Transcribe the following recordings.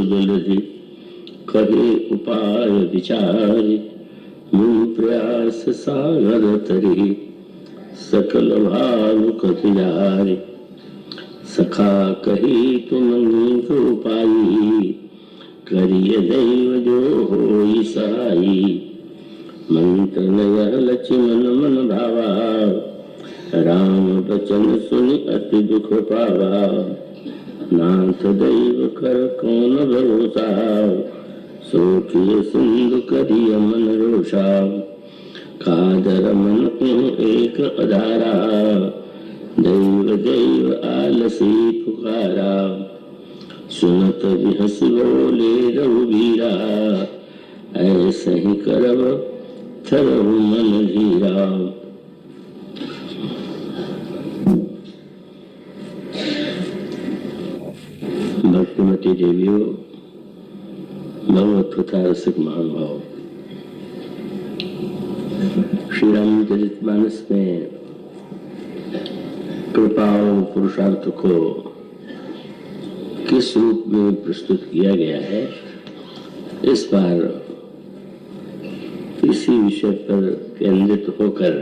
दलधि कहे उपाय विचारि, मुनि प्रयास सागर तरि, सकल भावुक तिहारि। सखा कही तुम नीक उपाई, करिय दैव जो होई सहाई। मंत्र नय लक्ष्मण मन भावा, राम बचन सुनि अति दुख पावा। नाथ दैव कर कौन भरोसा, सोचिए सिंधु करिय मन रोषा। कादर मन को एक अधारा, दैव दैव आलसी पुकारा। सुनत बिहस बोले रघुबीरा, ऐसे ही करब थरहु मन धीरा। भक्तिमती देवियों, भगवत कथा रसिक महानुभाव, श्री रामचरितमानस में कृपा और पुरुषार्थ को किस रूप में प्रस्तुत किया गया है, इस बार इसी विषय पर केंद्रित होकर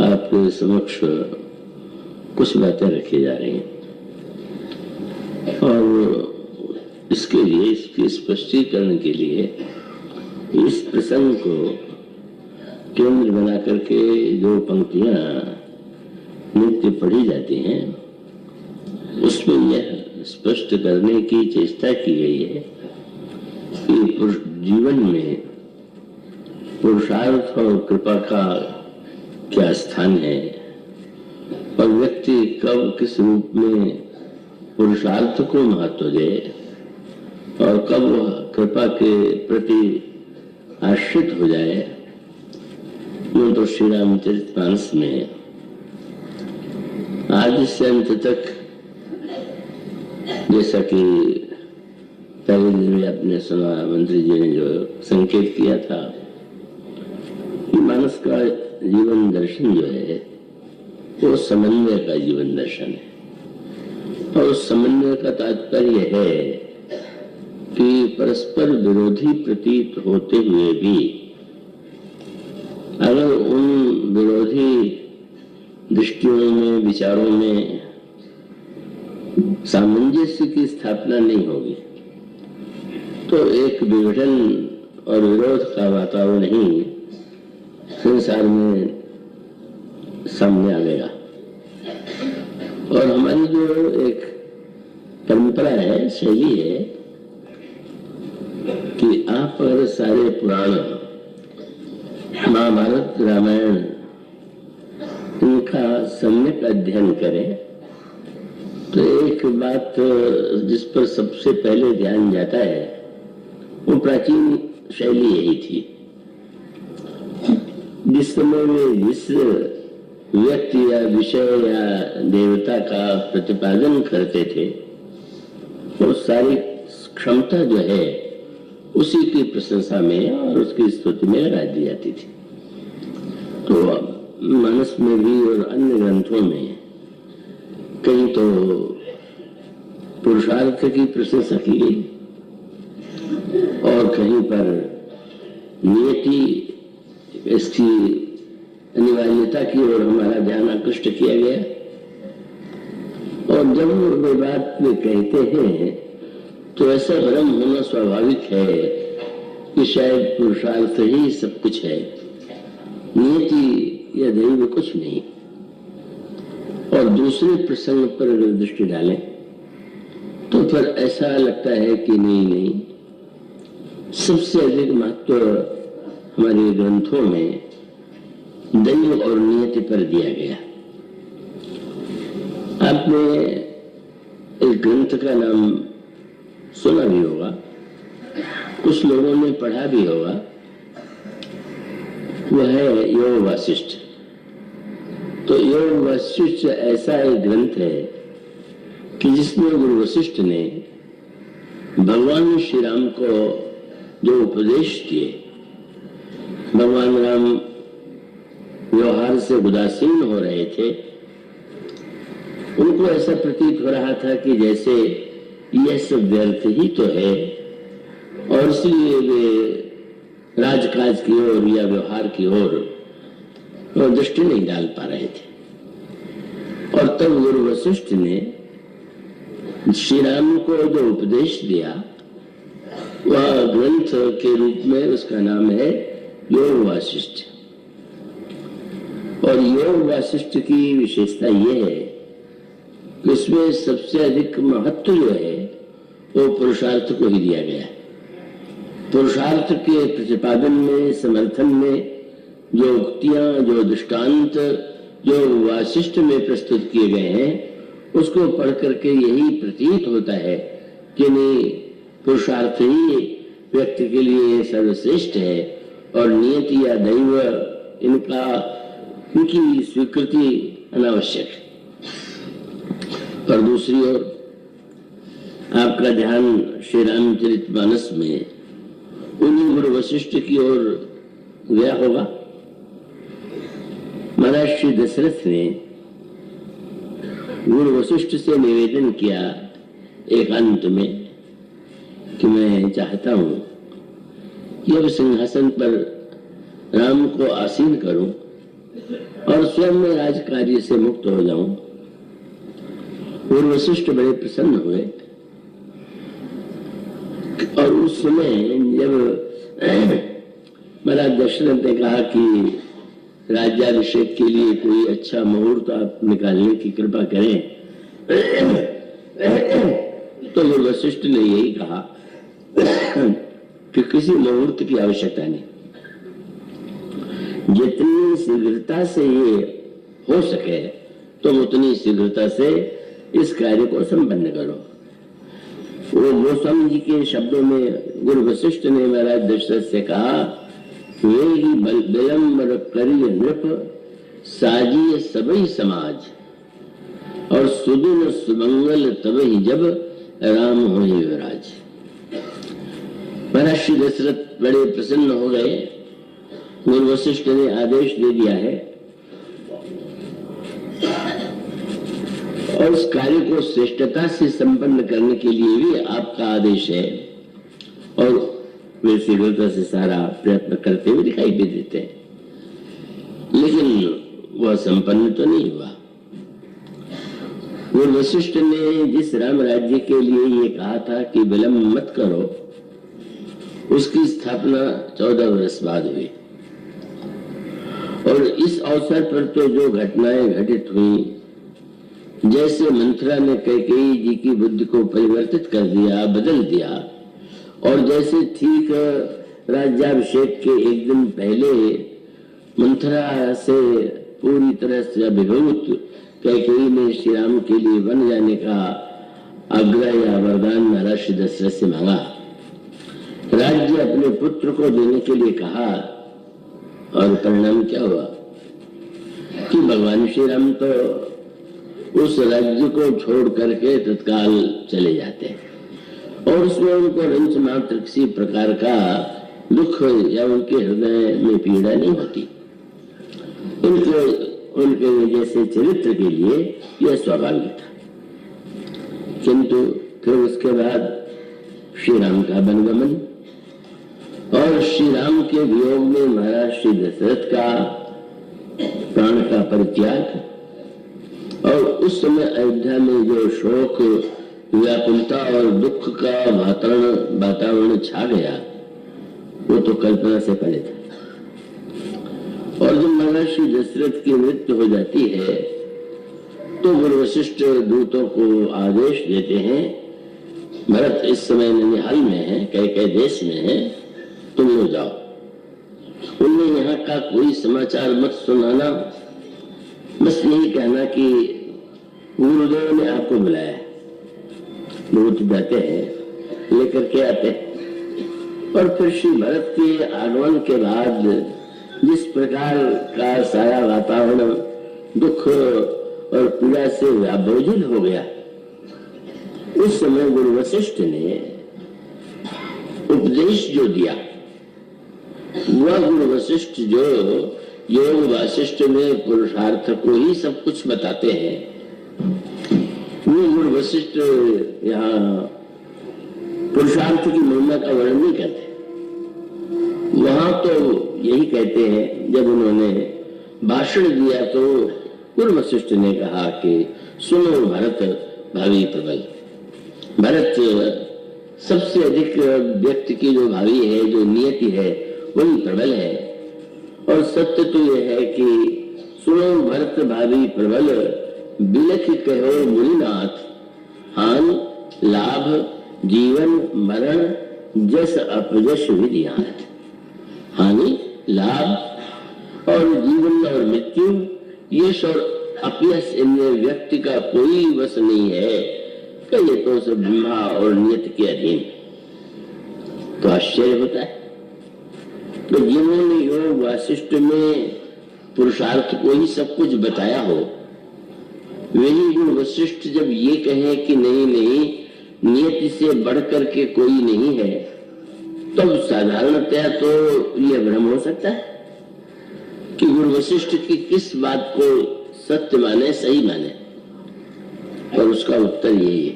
आपके समक्ष कुछ बातें रखी जा रही हैं। और इसके लिए, इसके स्पष्टीकरण के लिए इस प्रसंग को केंद्र बना करके जो पंक्तियां नित्य पढ़ी जाती हैं, उसमें यह स्पष्ट करने की चेष्टा की गई है कि जीवन में पुरुषार्थ और कृपा का क्या स्थान है, और व्यक्ति कब किस रूप में पुरुषार्थ को महत्व दे और कब वह कृपा के प्रति आश्रित हो जाए। यूं तो श्री रामचरितमानस में आदि से अंत तक, जैसा कि पहले दिन में आपने सुना, मंत्री जी ने जो संकेत किया था, मानस का जीवन दर्शन जो है वो समन्वय का जीवन दर्शन है। और उस समन्वय का तात्पर्य है कि परस्पर विरोधी प्रतीत होते हुए भी अगर उन विरोधी दृष्टियों में, विचारों में सामंजस्य की स्थापना नहीं होगी तो एक विघटन और विरोध का वातावरण ही संसार में सामने आ गया। और हमारी जो एक परंपरा है, शैली है कि आप अगर सारे पुराण, महाभारत, रामायण, इनका सम्यक अध्ययन करें तो एक बात जिस पर सबसे पहले ध्यान जाता है वो प्राचीन शैली यही थी। जिस समय में जिस व्यक्ति या विषय या देवता का प्रतिपादन करते थे वो सारी क्षमता जो है उसी की प्रशंसा में और उसकी स्तुति में लगा दी जाती थी। तो मानस में भी और अन्य ग्रंथों में कहीं तो पुरुषार्थ की प्रशंसा की गई और कहीं पर नियति, इसकी अनिवार्यता की ओर हमारा ध्यान आकृष्ट किया गया। और जब वे बात में कहते हैं तो ऐसा भ्रम होना स्वाभाविक है कि शायद पुरुषार्थ ही सब कुछ है, नियति या दैव कुछ नहीं। और दूसरे प्रसंग पर अगर दृष्टि डालें तो फिर ऐसा लगता है कि नहीं, सबसे अधिक महत्व हमारे ग्रंथों में दैव और नियति पर दिया गया। आपने एक ग्रंथ का नाम सुना भी होगा, कुछ लोगों ने पढ़ा भी होगा, वह है योग वासिष्ठ। तो योग वशिष्ठ ऐसा एक ग्रंथ है कि जिसमें गुरु वशिष्ठ ने भगवान श्री राम को जो उपदेश दिए, भगवान राम व्यवहार से उदासीन हो रहे थे, उनको ऐसा प्रतीत हो रहा था कि जैसे यह सब व्यर्थ ही तो है, और इसलिए वे राजकाज की ओर या व्यवहार की ओर दृष्टि नहीं डाल पा रहे थे। और तब गुरु वशिष्ठ ने श्री राम को जो उपदेश दिया वह ग्रंथ के रूप में उसका नाम है योग वासिष्ठ। और योग वासिष्ठ की विशेषता यह है कि उसमें सबसे अधिक महत्व जो है वो पुरुषार्थ को ही दिया गया है। पुरुषार्थ के प्रतिपादन में, समर्थन में जो उक्तियां, जो दृष्टांत जो वासिष्ठ में प्रस्तुत किए गए हैं, उसको पढ़ करके यही प्रतीत होता है कि नहीं, पुरुषार्थ ही व्यक्ति के लिए सर्वश्रेष्ठ है और नियति या दैव इनकी स्वीकृति अनावश्यक है। पर दूसरी ओर आपका ध्यान श्री रामचरितमानस में उन्हीं गुरु वशिष्ठ की ओर गया होगा। महाराज श्री दशरथ ने गुरु वशिष्ठ से निवेदन किया एकांत में कि मैं चाहता हूं कि अब सिंहासन पर राम को आसीन करूं और स्वयं में राज कार्य से मुक्त हो जाऊं। गुरु वशिष्ठ बड़े प्रसन्न हुए और उस समय जब महाराज दशरथ ने कहा कि राज्याभिषेक के लिए कोई अच्छा मुहूर्त आप निकालने की कृपा करें, तो गुरु वशिष्ठ ने यही कहा कि किसी मुहूर्त की आवश्यकता नहीं, जितनी शीघ्रता से ये हो सके तुम उतनी शीघ्रता से इस कार्य को संपन्न करो। वो गोस्वामी जी के शब्दों में गुरु वशिष्ठ ने महाराज दशरथ से कहा, वे ही विलंब करिय नृप साजिए सबई समाज, और सुदिन सुमंगल तबहि जब राम होहि विराज। महाराज श्री दशरथ बड़े प्रसन्न हो गए। गुरु वशिष्ठ ने आदेश दे दिया है और उस कार्य को श्रेष्ठता से संपन्न करने के लिए भी आपका आदेश है, और वे शीघ्रता से सारा प्रयत्न करते हुए दिखाई भी देते हैं, लेकिन वह संपन्न तो नहीं हुआ। गुरु वशिष्ठ ने जिस राम राज्य के लिए ये कहा था कि विलंब मत करो, उसकी स्थापना 14 वर्ष बाद हुई। और इस अवसर पर तो जो घटनाएं घटित हुई, जैसे मंथरा ने कैकेयी जी की बुद्धि को परिवर्तित कर दिया, बदल दिया, और जैसे ठीक राज्याभिषेक के एक दिन पहले मंथरा से पूरी तरह से अभिभूत कैकेयी ने श्री राम के लिए वन जाने का आग्रह या वरदान महाराज श्री दशरथ से मांगा, राज्य अपने पुत्र को देने के लिए कहा, और परिणाम क्या हुआ कि भगवान श्री राम तो उस राज्य को छोड़ करके तत्काल चले जाते हैं और उसमें उनको रंच मात्र किसी प्रकार का दुख या उनके हृदय में पीड़ा नहीं होती। उनके जैसे चरित्र के लिए यह स्वाभाविक था। किंतु फिर उसके बाद श्री राम का वनगमन और श्री राम के वियोग में महाराज श्री दशरथ का प्राण का परित्याग, और उस समय अयोध्या में जो शोक, व्याकुलता और दुख का वातावरण छा गया, वो तो कल्पना से परे था। और जब महाराज श्री दशरथ की मृत्यु हो जाती है तो गुरु वशिष्ठ दूतों को आदेश देते हैं, भरत इस समय ननिहाल में है, कई देश में है, तुम लोग जाओ, उन्हें यहाँ का कोई समाचार मत सुनाना, बस यही कहना कि गुरुदेव ने आपको बुलाया है। दूत जाते हैं, लेकर के आते हैं, और फिर श्री भरत के आगमन के बाद जिस प्रकार का सारा वातावरण दुख और पीड़ा से व्याभोजित हो गया, उस समय गुरु वशिष्ठ ने उपदेश जो दिया, वह गुरु वशिष्ठ जो योग वासिष्ठ में पुरुषार्थ को ही सब कुछ बताते हैं, वो गुरु वशिष्ठ यहाँ पुरुषार्थ की महिमा का वर्णन नहीं करते। वहां तो यही कहते हैं, जब उन्होंने भाषण दिया तो पूर्व वशिष्ठ ने कहा कि सुनो भरत भावी प्रबल। भरत सबसे अधिक व्यक्ति की जो भावी है, जो नियति है, वही प्रबल है। और सत्य तो यह है कि सुनो भरत भावी प्रबल, बिलख कहो मुनिनाथ, हान लाभ जीवन मरण जस अपजस विधियात। हानि लाभ और जीवन और मृत्यु, यश और अपयश इनमें व्यक्ति का कोई वश नहीं है, ये तो सब ब्रह्मा और नियत के अधीन। तो आश्चर्य होता है। तो जिन्होंने योग वासिष्ठ में पुरुषार्थ को ही सब कुछ बताया हो, वही गुण वशिष्ठ जब ये कहे कि नहीं नहीं नियति से बढ़कर के कोई नहीं है, तब साधारणतया तो यह भ्रम हो सकता है कि गुरु वशिष्ठ की किस बात को सत्य माने, सही माने। और उसका उत्तर यही है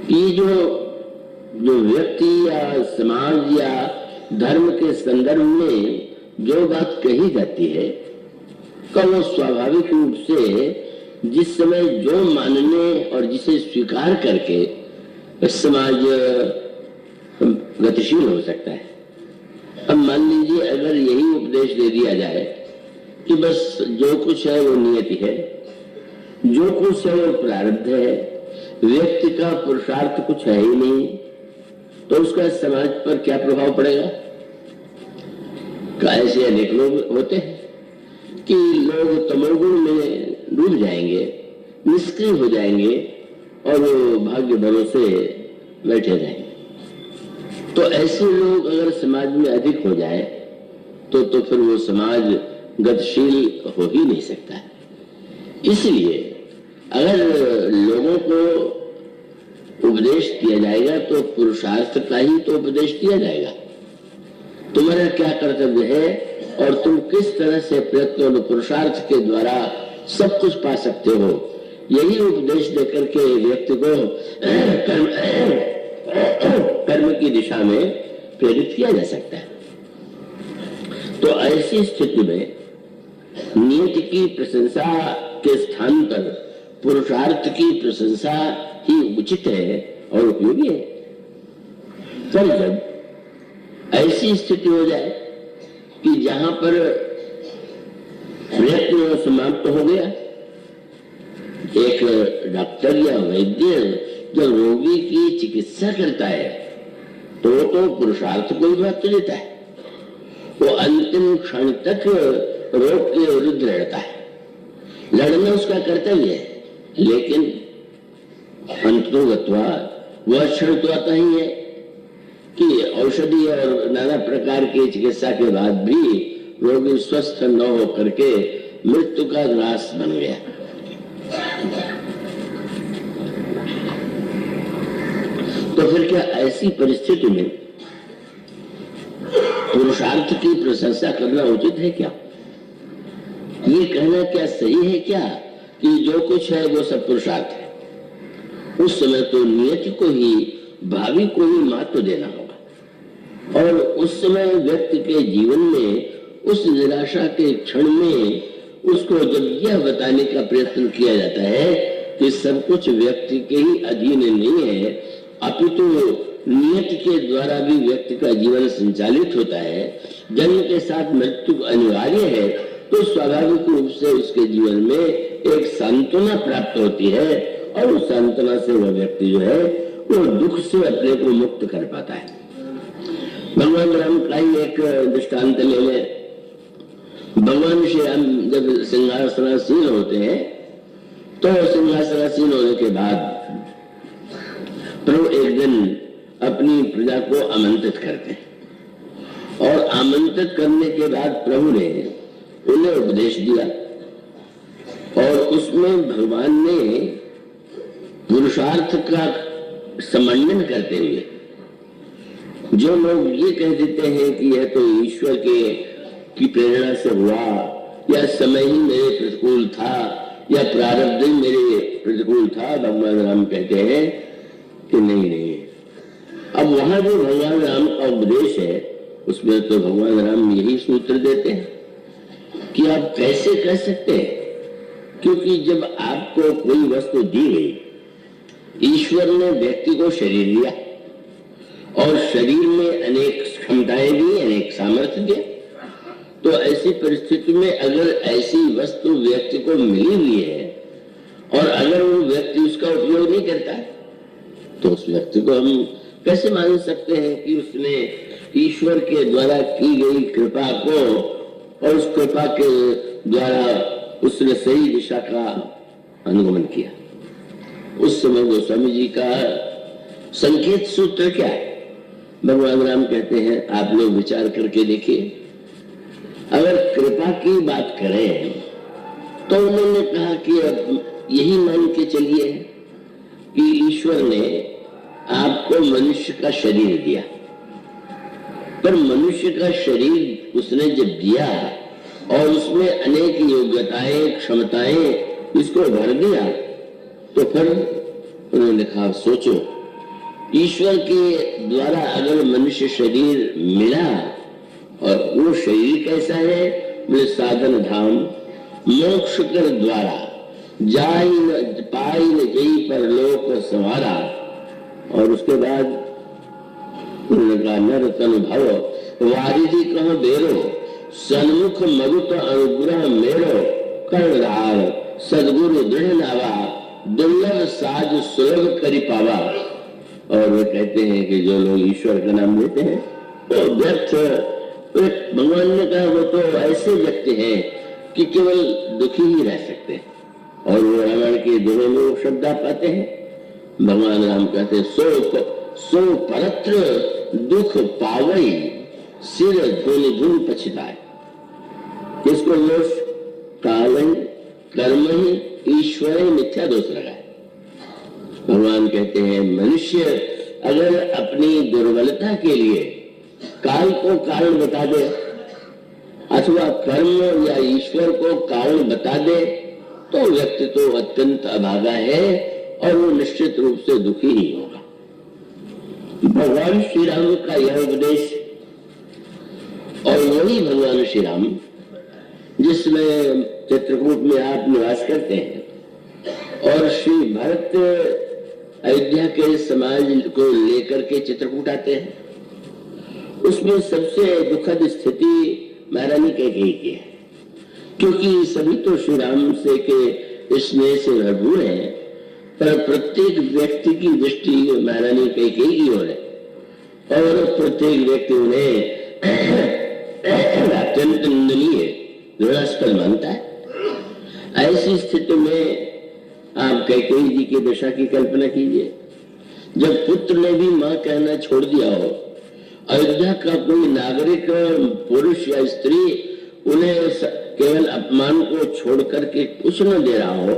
कि जो व्यक्ति या समाज या धर्म के संदर्भ में जो बात कही जाती है, का वो स्वाभाविक रूप से जिस समय जो मानने और जिसे स्वीकार करके समाज गतिशील हो सकता है। अब मान लीजिए अगर यही उपदेश दे दिया जाए कि बस जो कुछ है वो नियति है, जो कुछ है वो प्रारब्ध है, व्यक्ति का पुरुषार्थ कुछ है ही नहीं, तो उसका समाज पर क्या प्रभाव पड़ेगा? ऐसे अनेक लोग होते हैं कि लोग तमोगुण में डूब जाएंगे, निष्क्रिय हो जाएंगे और वो भाग्य भरोसे बैठे रहेंगे। तो ऐसे लोग अगर समाज में अधिक हो जाए तो फिर वो समाज गतिशील हो ही नहीं सकता है। इसलिए अगर लोगों को उपदेश दिया जाएगा तो पुरुषार्थ का ही तो उपदेश दिया जाएगा। तुम्हारा क्या कर्तव्य है और तुम किस तरह से प्रयत्न और पुरुषार्थ के द्वारा सब कुछ पा सकते हो, यही उपदेश देकर के व्यक्ति को कर्म की दिशा में प्रेरित किया जा सकता है। तो ऐसी स्थिति में नियति की प्रशंसा के स्थान पर पुरुषार्थ की प्रशंसा ही उचित है और उपयोगी है। पर जब ऐसी स्थिति हो जाए कि जहां पर प्रयत्न समाप्त हो गया, एक डॉक्टर या वैद्य जब रोगी की चिकित्सा करता है तो पुरुषार्थ को ही महत्व देता है। वो अंतिम क्षण तक रोग के विरुद्ध लड़ता है, लड़ना उसका कर्तव्य है, लेकिन अंततोगत्वा वह क्षण तो आता ही है कि औषधि और नाना प्रकार की चिकित्सा के बाद भी रोगी स्वस्थ न हो करके मृत्यु का ग्रास बन गया। तो फिर क्या ऐसी परिस्थिति में पुरुषार्थ की प्रशंसा करना उचित है क्या? ये कहना क्या सही है क्या कि जो कुछ है वो सब पुरुषार्थ है? उस समय तो नियति को ही, भावी को ही महत्व देना होगा। और उस समय व्यक्ति के जीवन में उस निराशा के क्षण में उसको जब यह बताने का प्रयत्न किया जाता है कि सब कुछ व्यक्ति के ही अधीन नहीं है, अपितु नियति के द्वारा भी व्यक्ति का जीवन संचालित होता है, जन्म के साथ मृत्यु अनिवार्य है, तो स्वाभाविक रूप से उसके जीवन में एक सांत्वना प्राप्त होती है और उस सांत्वना से वह व्यक्ति जो है वो दुख से अपने को मुक्त कर पाता है। भगवान राम का ही एक दृष्टांत ले लें। भगवान श्री राम जब सिंहासनासीन होते हैं तो सिंहासनासीन होने के बाद प्रभु एक दिन अपनी प्रजा को आमंत्रित करते हैं और आमंत्रित करने के बाद प्रभु ने उन्हें उपदेश दिया और उसमें भगवान ने पुरुषार्थ का समन्वय करते हुए जो लोग ये कह देते हैं कि यह तो ईश्वर की प्रेरणा से हुआ, या समय ही मेरे प्रतिकूल था, या प्रारब्ध ही मेरे प्रतिकूल था, भगवान राम कहते हैं कि नहीं, अब वहां जो भगवान राम का उपदेश है उसमें तो भगवान राम यही सूत्र देते हैं कि आप कैसे कह सकते हैं, क्योंकि जब आपको कोई वस्तु दी गई, ईश्वर ने व्यक्ति को शरीर दिया और शरीर में अनेक क्षमताएं दी, अनेक सामर्थ्य दिए, तो ऐसी परिस्थिति में अगर ऐसी वस्तु व्यक्ति को मिली हुई है और अगर वो व्यक्ति उसका उपयोग नहीं करता है, तो उस व्यक्ति को हम कैसे मान सकते हैं कि उसने ईश्वर के द्वारा की गई कृपा को और उस कृपा के द्वारा उसने सही दिशा का अनुगमन किया। उस समय गोस्वामी जी का संकेत सूत्र क्या है? भगवान राम कहते हैं आप लोग विचार करके देखिए, अगर कृपा की बात करें तो उन्होंने कहा कि अब यही मान के चलिए कि ईश्वर ने आपको मनुष्य का शरीर दिया, पर मनुष्य का शरीर उसने जब दिया और उसमें अनेक योग्यताएं क्षमताएं इसको भर दिया, तो फिर उन्होंने कहा सोचो, ईश्वर के द्वारा अगर मनुष्य शरीर मिला और वो शरीर कैसा है, बोले साधन धाम मोक्ष कर द्वारा जाई न पाई न जई पर लोक संवारा। और उसके बाद उन्होंने कहा नर तन भव वारिधि कह बेरो सन्मुख मरुत अनुग्रह मेरो कर्णधार सदगुरु दृढ़ नावा दुर्लभ साज सुलभ करी पावा। और वे कहते हैं कि जो लोग ईश्वर का नाम लेते हैं तो व्यर्थ, भगवान ने कहा वो तो ऐसे व्यक्ति हैं कि केवल दुखी ही रह सकते हैं। और वो रामायण के दोनों लोग शब्द पाते हैं। भगवान राम कहते सो परत्र दुख पावई सिर धुन धुन पछताए। किसको दोष? काल कर्म ही ईश्वर मिथ्या दोष लगाए। भगवान कहते हैं मनुष्य अगर अपनी दुर्बलता के लिए काल को कारण बता दे अथवा कर्म या ईश्वर को कारण बता दे तो व्यक्ति तो अत्यंत अभागा है और वो निश्चित रूप से दुखी ही होगा। भगवान श्री राम का यह उपदेश और वही भगवान श्री राम जिसमें चित्रकूट में आप निवास करते हैं और श्री भरत अयोध्या के समाज को लेकर के चित्रकूट आते हैं, उसमें सबसे दुखद स्थिति महारानी कैकेयी की है, क्योंकि सभी तो श्री राम से के स्नेह से भरपूर है, पर प्रत्येक व्यक्ति की दृष्टि महारानी कैकेयी की ओर है और प्रत्येक व्यक्ति उन्हें अत्यंत निंदनीय घृणास्पद मानता है। ऐसी स्थिति में आप कैकेयी जी की दशा की कल्पना कीजिए, जब पुत्र ने भी मां कहना छोड़ दिया हो, अयोध्या का कोई नागरिक पुरुष या स्त्री उन्हें केवल अपमान को छोड़ करके कुछ न दे रहा हो।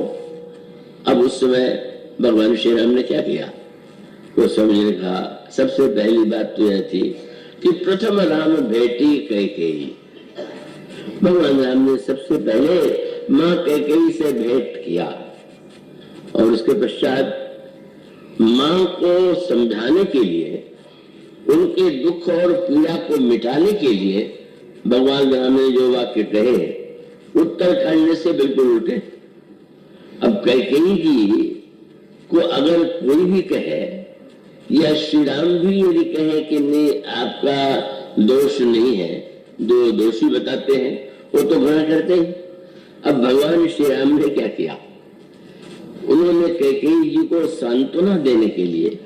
अब उस समय भगवान श्री राम ने क्या किया? वो समझने का सबसे पहली बात तो यह थी कि प्रथम राम भेटी कैकेयी। भगवान राम ने सबसे पहले मां कैकेयी से भेंट किया और उसके पश्चात मां को समझाने के लिए, उनके दुख और पीड़ा को मिटाने के लिए भगवान राम ने जो वाक्य कहे उत्तरकांड से बिल्कुल उल्टे। अब कैकेयी जी को अगर कोई भी कहे या श्री राम भी यदि कहे कि नहीं आपका दोष नहीं है, जो दोषी बताते हैं वो तो घृणा करते हैं। अब भगवान श्री राम ने क्या किया? उन्होंने कैकेयी जी को सांत्वना देने के लिए,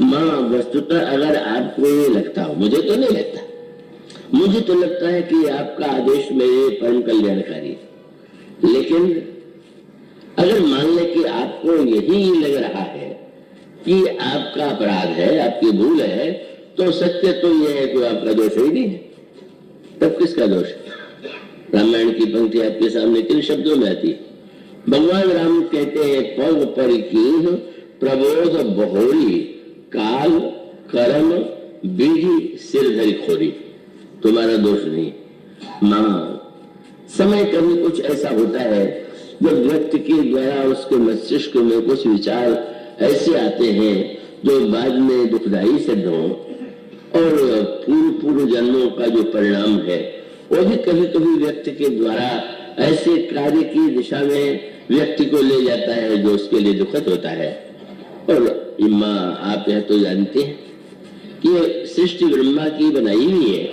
मां वस्तुतः अगर आपको ये लगता हो, मुझे तो नहीं लगता, मुझे तो लगता है कि आपका आदेश मेरे परम कल्याणकारी है, लेकिन अगर मान ले कि आपको यही लग रहा है कि आपका अपराध है, आपकी भूल है, तो सत्य तो यह है कि आपका दोष ही नहीं है। तब किसका दोष है? रामायण की पंक्ति आपके सामने किन शब्दों में आती है? भगवान राम कहते हैं पग परिकीर्ण प्रबोध बहोरी काल कर्म बीढ़ी सिर धरी खोरी। तुम्हारा दोष नहीं। मां समय कभी कुछ ऐसा होता है जब व्यक्ति के द्वारा उसके मस्तिष्क में कुछ विचार ऐसे आते हैं जो बाद में दुखदायी सिद्ध हो, और पूर्व जन्मों का जो परिणाम है वो भी कभी कभी व्यक्ति के द्वारा ऐसे कार्य की दिशा में व्यक्ति को ले जाता है जो उसके लिए दुखद होता है। और इम्मा आप यह तो जानते हैं कि सृष्टि ब्रह्मा की बनाई हुई है,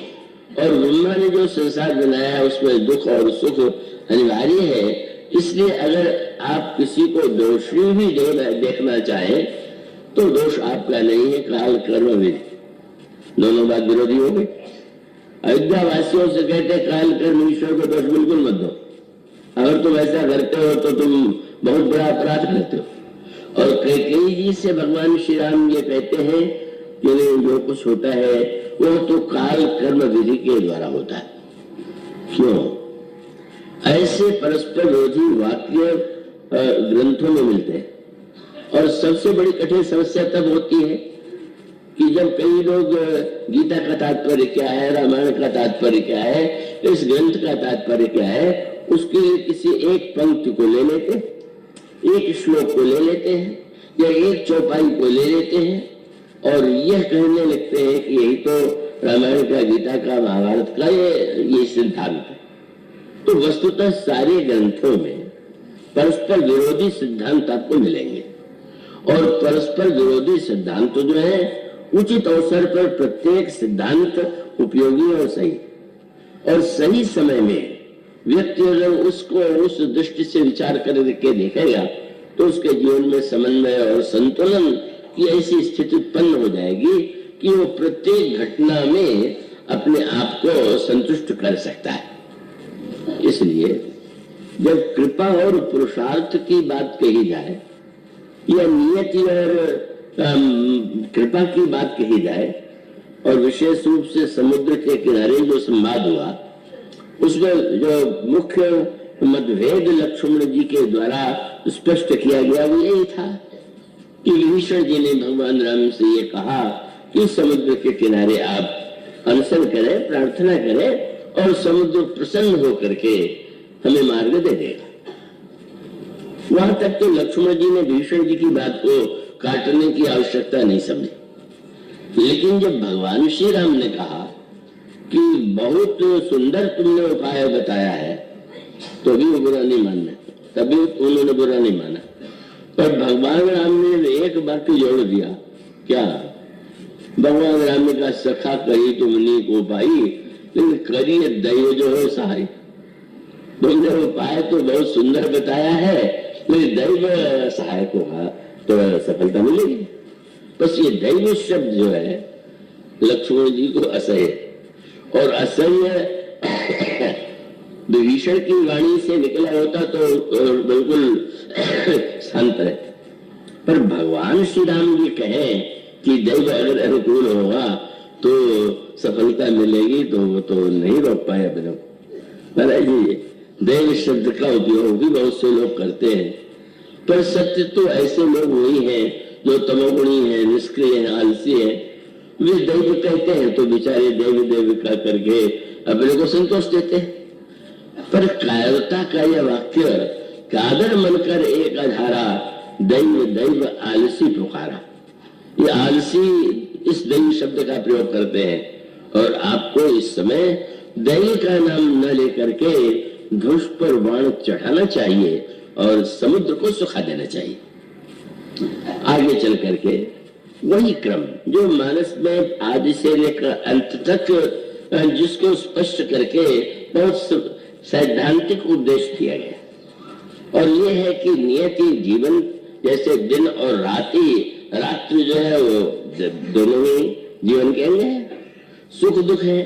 और ब्रह्मा ने जो संसार बनाया है उसमें दुख और सुख अनिवार्य है। इसलिए अगर आप किसी को दोषी भी देखना चाहें तो दोष आपका नहीं है, काल कर्म विधि, दोनों बात विरोधी हो गई। अयोध्या वासियों से कहते काल कर्म ईश्वर को दोष बिल्कुल मत दो, अगर तुम ऐसा करते हो तो तुम बहुत बड़ा अपराध करते हो। और कैकेयी जी से भगवान श्री राम ये कहते हैं कि जो कुछ होता है वो तो काल कर्म विधि के द्वारा होता है। क्यों? ऐसे परस्पर विरोधी वाक्य ग्रंथों में मिलते हैं। और सबसे बड़ी कठिन समस्या तब होती है कि जब कई लोग गीता का तात्पर्य क्या है, रामायण का तात्पर्य क्या है, इस ग्रंथ का तात्पर्य क्या है, उसके लिए किसी एक पंक्ति को ले लेते, एक श्लोक को ले लेते हैं या एक चौपाई को ले लेते हैं और यह कहने लगते हैं कि यही तो रामायण का, गीता का, महाभारत का ये सिद्धांत है। तो वस्तुतः सारे ग्रंथों में परस्पर विरोधी सिद्धांत आपको मिलेंगे, और परस्पर विरोधी सिद्धांत जो है उचित अवसर पर प्रत्येक सिद्धांत उपयोगी और सही, और सही समय में व्यक्ति अगर उसको उस दृष्टि से विचार करके देखेगा तो उसके जीवन में समन्वय और संतुलन की ऐसी स्थिति उत्पन्न हो जाएगी कि वो प्रत्येक घटना में अपने आप को संतुष्ट कर सकता है। इसलिए जब कृपा और पुरुषार्थ की बात कही जाए या नियति और कृपा की बात कही जाए, और विशेष रूप से समुद्र के किनारे जो संवाद हुआ उसमें जो मुख्य मतभेद लक्ष्मण जी के द्वारा स्पष्ट किया गया वो यही था कि विभीषण जी ने भगवान राम से ये कहा कि समुद्र के किनारे आप अनशन करें, प्रार्थना करें और समुद्र प्रसन्न होकर के हमें मार्ग दे देगा। वहां तक तो लक्ष्मण जी ने भीषण जी की बात को काटने की आवश्यकता नहीं समझी, लेकिन जब भगवान श्री राम ने कहा कि बहुत सुंदर तुमने उपाय बताया है तो भी वो बुरा नहीं मानना, तभी उन्होंने बुरा नहीं माना। पर भगवान राम ने एक वाक्य जोड़ दिया, क्या? भगवान राम ने कहा सखा कही तुमने को पाई, लेकिन करिए दैव जो है सहाय। तुमने उपाय तो बहुत सुंदर बताया है, लेकिन दैव सहायक होगा तो सफलता मिलेगी। बस ये दैव शब्द जो है लक्ष्मण जी को असह्य, और असह्य विभीषण की वाणी से निकला होता तो बिल्कुल शांत रहे। पर भगवान श्री राम जी कहे कि दैव अगर अनुकूल होगा तो सफलता मिलेगी, तो वो तो नहीं रोक पाए अपने को। महाराज जी, दैव शब्द का उपयोग भी बहुत से लोग करते हैं, पर सत्य तो ऐसे लोग वही हैं जो तमोगुणी है, निष्क्रिय है, आलसी है। वे दैव कहते हैं तो बेचारे दैव देविका करके अपने को संतोष देते हैं। पर कायरता का यह वाक्य कादर मनकर एक अधारा दैव दैव आलसी पुकारा, ये आलसी इस दैव शब्द का प्रयोग करते हैं। और आपको इस समय दैव का नाम न लेकर के धनुष पर बाण चढ़ाना चाहिए और समुद्र को सुखा देना चाहिए। आगे चल करके वही क्रम जो मानस में आदि से लेकर अंत तक जिसको स्पष्ट करके बहुत सैद्धांतिक उपदेश दिया गया, और ये है कि नियति जीवन जैसे दिन और रात्रि जो है वो दोनों ही जीवन के अंग है, सुख दुख है।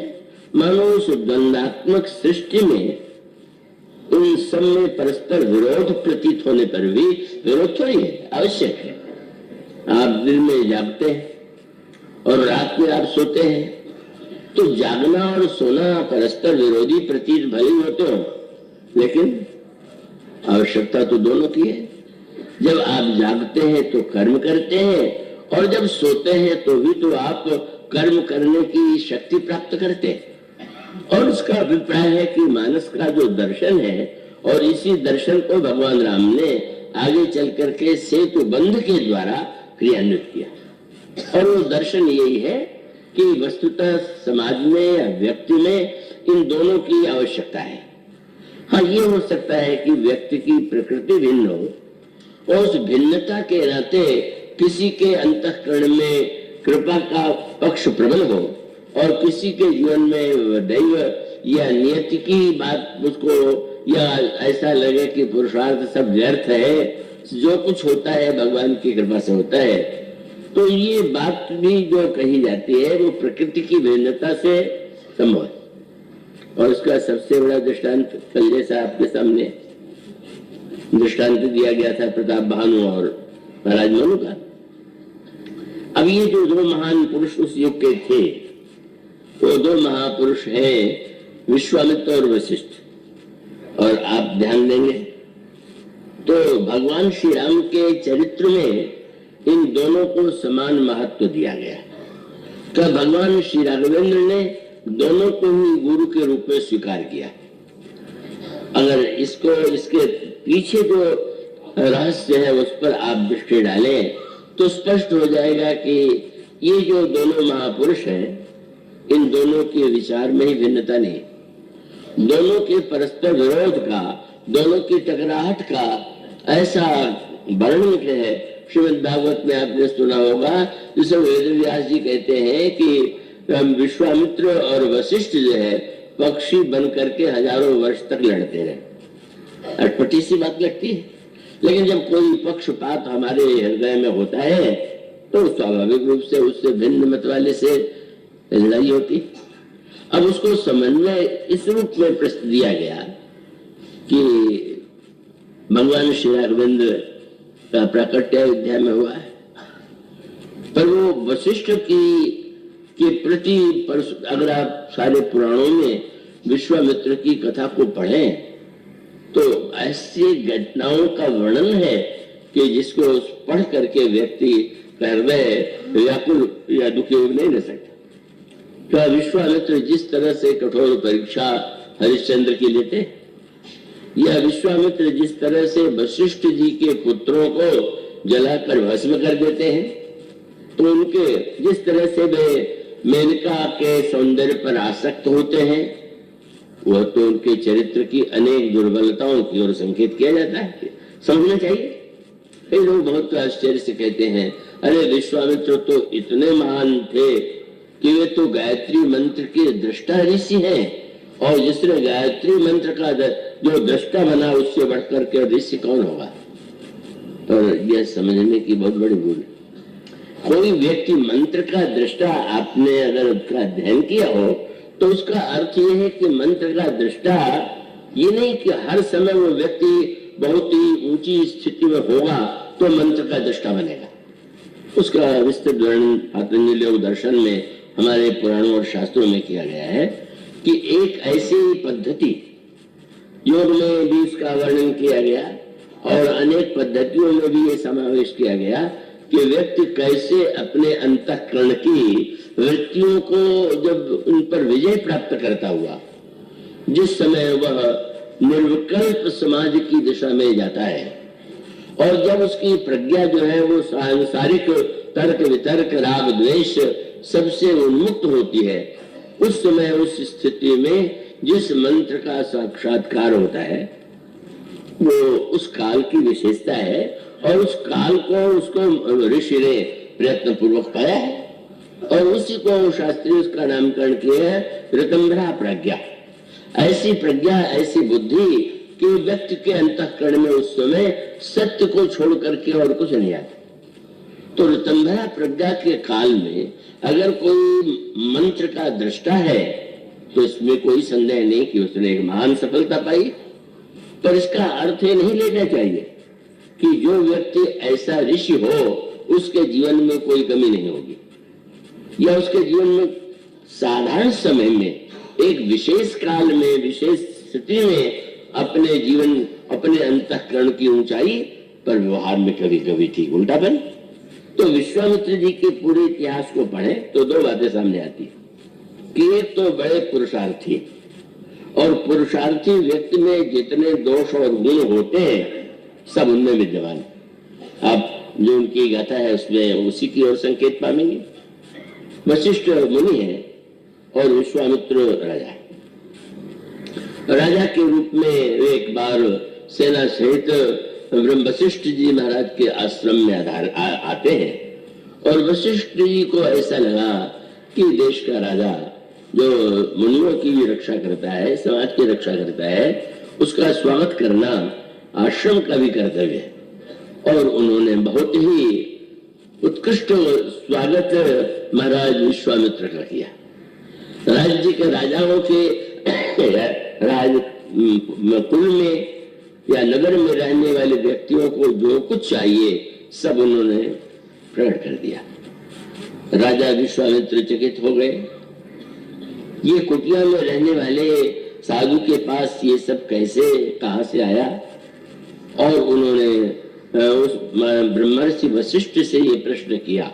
मानो उस द्वंदात्मक सृष्टि में उन सब में परस्पर विरोध प्रतीत होने पर भी विरोध थोड़ी है, आवश्यक है। आप दिन में जागते हैं और रात में आप सोते हैं, तो जागना और सोना परस्पर विरोधी प्रतीत भले होते हो, लेकिन आवश्यकता तो दोनों की है। जब आप जागते हैं तो कर्म करते हैं, और जब सोते हैं तो भी तो आप कर्म करने की शक्ति प्राप्त करते हैं। और उसका अभिप्राय है कि मानस का जो दर्शन है, और इसी दर्शन को भगवान राम ने आगे चल करके सेतु बंध के द्वारा क्रियान्वित किया। और वो दर्शन यही है कि वस्तुतः समाज में या व्यक्ति में इन दोनों की आवश्यकता है। हाँ, ये हो सकता है कि व्यक्ति की प्रकृति भिन्न हो और उस भिन्नता के नाते किसी के अंतःकरण में कृपा का पक्ष प्रबल हो और किसी के जीवन में दैव या नियति की बात उसको या ऐसा लगे कि पुरुषार्थ सब व्यर्थ है, जो कुछ होता है भगवान की कृपा से होता है। तो ये बात भी जो कही जाती है वो प्रकृति की भिन्नता से संभव है। और उसका सबसे बड़ा दृष्टांत कल जैसा आपके सामने दृष्टांत दिया गया था प्रताप भानु और महाराज मनु का। अब ये जो दो महान पुरुष उस युग के थे, वो दो महापुरुष हैं विश्वामित्र और वशिष्ठ। और आप ध्यान देंगे तो भगवान श्री राम के चरित्र में इन दोनों को समान महत्व दिया गया। तो भगवान श्री राघवेंद्र ने दोनों को ही गुरु के रूप में स्वीकार किया। अगर इसको इसके पीछे जो रहस्य है उस पर आप दृष्टि डालें तो स्पष्ट हो जाएगा कि ये जो दोनों महापुरुष हैं, इन दोनों के विचार में ही भिन्नता नहीं, दोनों के परस्पर विरोध का, दोनों की टकराहट का ऐसा वर्णन है श्रीमद् भागवत में आपने सुना होगा, जिसे वेदव्यास जी कहते हैं कि विश्वामित्र और वशिष्ठ जो है पक्षी बन करके हजारों वर्ष तक लड़ते रहे। अटपटी सी बात लगती है, लेकिन जब कोई पक्षपात हमारे हृदय में होता है तो स्वाभाविक रूप से उससे भिन्न मत वाले से लड़ाई होती। अब उसको समन्वय इस रूप में प्रस्तुत दिया गया कि भगवान श्री राघवेंद्र का प्राकट्य अयोध्या में हुआ है, पर वो वशिष्ठ के प्रति अगर आप सारे पुराणों में विश्वामित्र की कथा को पढ़ें तो ऐसी घटनाओं का वर्णन है कि जिसको पढ़ करके व्यक्ति का हृदय व्याकुल या दुखी नहीं रह सकता। तो विश्वामित्र जिस तरह से कठोर परीक्षा हरिश्चंद्र की लेते, या विश्वामित्र जिस तरह से वशिष्ठ जी के पुत्रों को जलाकर भस्म कर देते हैं, तो उनके जिस तरह से वे मेनका के सौंदर्य पर आसक्त होते हैं, वह तो उनके चरित्र की अनेक दुर्बलताओं की ओर संकेत किया जाता है। समझना चाहिए। कई लोग बहुत आश्चर्य से कहते हैं, अरे विश्वामित्र तो इतने महान थे कि वे तो गायत्री मंत्र के दृष्टा ऋषि हैं, और जिसने गायत्री मंत्र का जो दृष्टा बना उससे बढ़कर के ऋषि कौन होगा। और यह समझने की बहुत बड़ी भूल है। कोई व्यक्ति मंत्र का दृष्टा, आपने अगर उसका अध्ययन किया हो तो उसका अर्थ यह है कि मंत्र का दृष्टा ये नहीं कि हर समय वो व्यक्ति बहुत ही ऊंची स्थिति में होगा तो मंत्र का दृष्टा बनेगा। उसका विस्तृत वर्णन पतंजलि दर्शन में हमारे पुराणों और शास्त्रों में किया गया है कि एक ऐसी पद्धति, योग में भी इसका वर्णन किया गया और अनेक पद्धतियों में भी ये समावेश किया गया कि व्यक्ति कैसे अपने अंतःकरण की वृत्तियों को जब उन पर विजय प्राप्त करता हुआ, जिस समय वह निर्विकल्प समाज की दिशा में जाता है और जब उसकी प्रज्ञा जो है वो सांसारिक तर्क वितर्क राग द्वेष सबसे उन्मुक्त होती है, उस समय उस स्थिति में जिस मंत्र का साक्षात्कार होता है वो उस काल की विशेषता है और उस काल को उसको ऋषि ने प्रयत्न पूर्वक पाया है और उसी को शास्त्री उसका नामकरण किया है ऋतंभरा प्रज्ञा। ऐसी प्रज्ञा, ऐसी बुद्धि कि व्यक्ति के अंतःकरण में उस समय सत्य को छोड़ करके और कुछ नहीं आता। तो ऋतंभरा प्रज्ञा के काल में अगर कोई मंत्र का दृष्टा है तो इसमें कोई संदेह नहीं कि उसने एक महान सफलता पाई, पर इसका अर्थ ये नहीं लेना चाहिए कि जो व्यक्ति ऐसा ऋषि हो उसके जीवन में कोई कमी नहीं होगी या उसके जीवन में साधारण समय में एक विशेष काल में विशेष स्थिति में अपने जीवन अपने अंतःकरण की ऊंचाई पर व्यवहार में कभी कभी ठीक उल्टा बन। तो विश्वामित्र जी के पूरे इतिहास को पढ़े तो दो बातें सामने आती है कि एक तो बड़े पुरुषार्थी, और पुरुषार्थी व्यक्ति में जितने दोष और गुण होते हैं सब उनमें विद्यमान। आप जो उनकी गाथा है उसमें उसी की ओर संकेत पाएंगे। वशिष्ठ मुनि है और विश्वामित्र राजा है। राजा के रूप में वे एक बार सेना सहित ब्रह्म वशिष्ठ जी महाराज के आश्रम में आते हैं और वशिष्ठ जी को ऐसा लगा कि देश का राजा जो मुनियों की भी रक्षा करता है, समाज की रक्षा करता है, उसका स्वागत करना आश्रम का भी कर्तव्य है। और उन्होंने बहुत ही उत्कृष्ट स्वागत महाराज विश्वामित्र का किया। राज्य के राजाओं के राज कुल में या नगर में रहने वाले व्यक्तियों को जो कुछ चाहिए सब उन्होंने प्रकट कर दिया। राजा विश्वामित्र चकित हो गए। ये कुटिया में रहने वाले साधु के पास ये सब कैसे, कहां से आया? और उन्होंने उस ब्रह्मर्षि वशिष्ठ से ये प्रश्न किया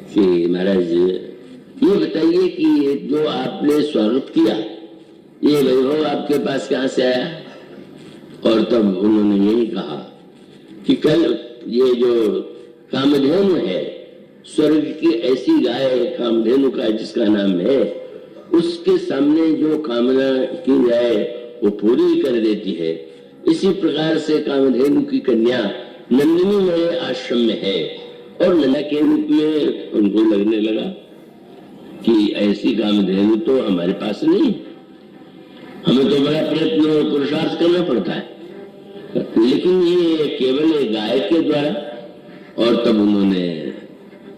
कि महाराज ये बताइए कि जो आपने स्वागत किया ये वैभव आपके पास कहां से आया? और तब उन्होंने यही कहा कि कल ये जो कामधेनु है, स्वर्ग की ऐसी गाय कामधेनु का जिसका नाम है, उसके सामने जो कामना की जाए वो पूरी कर देती है। इसी प्रकार से कामधेनु की कन्या नंदिनी मेरे आश्रम में है। और नंदा के रूप में उनको लगने लगा कि ऐसी कामधेनु तो हमारे पास नहीं, हमें तो बड़ा प्रयत्न और पुरुषार्थ करना पड़ता है, लेकिन ये केवल एक गाय के द्वारा। और तब उन्होंने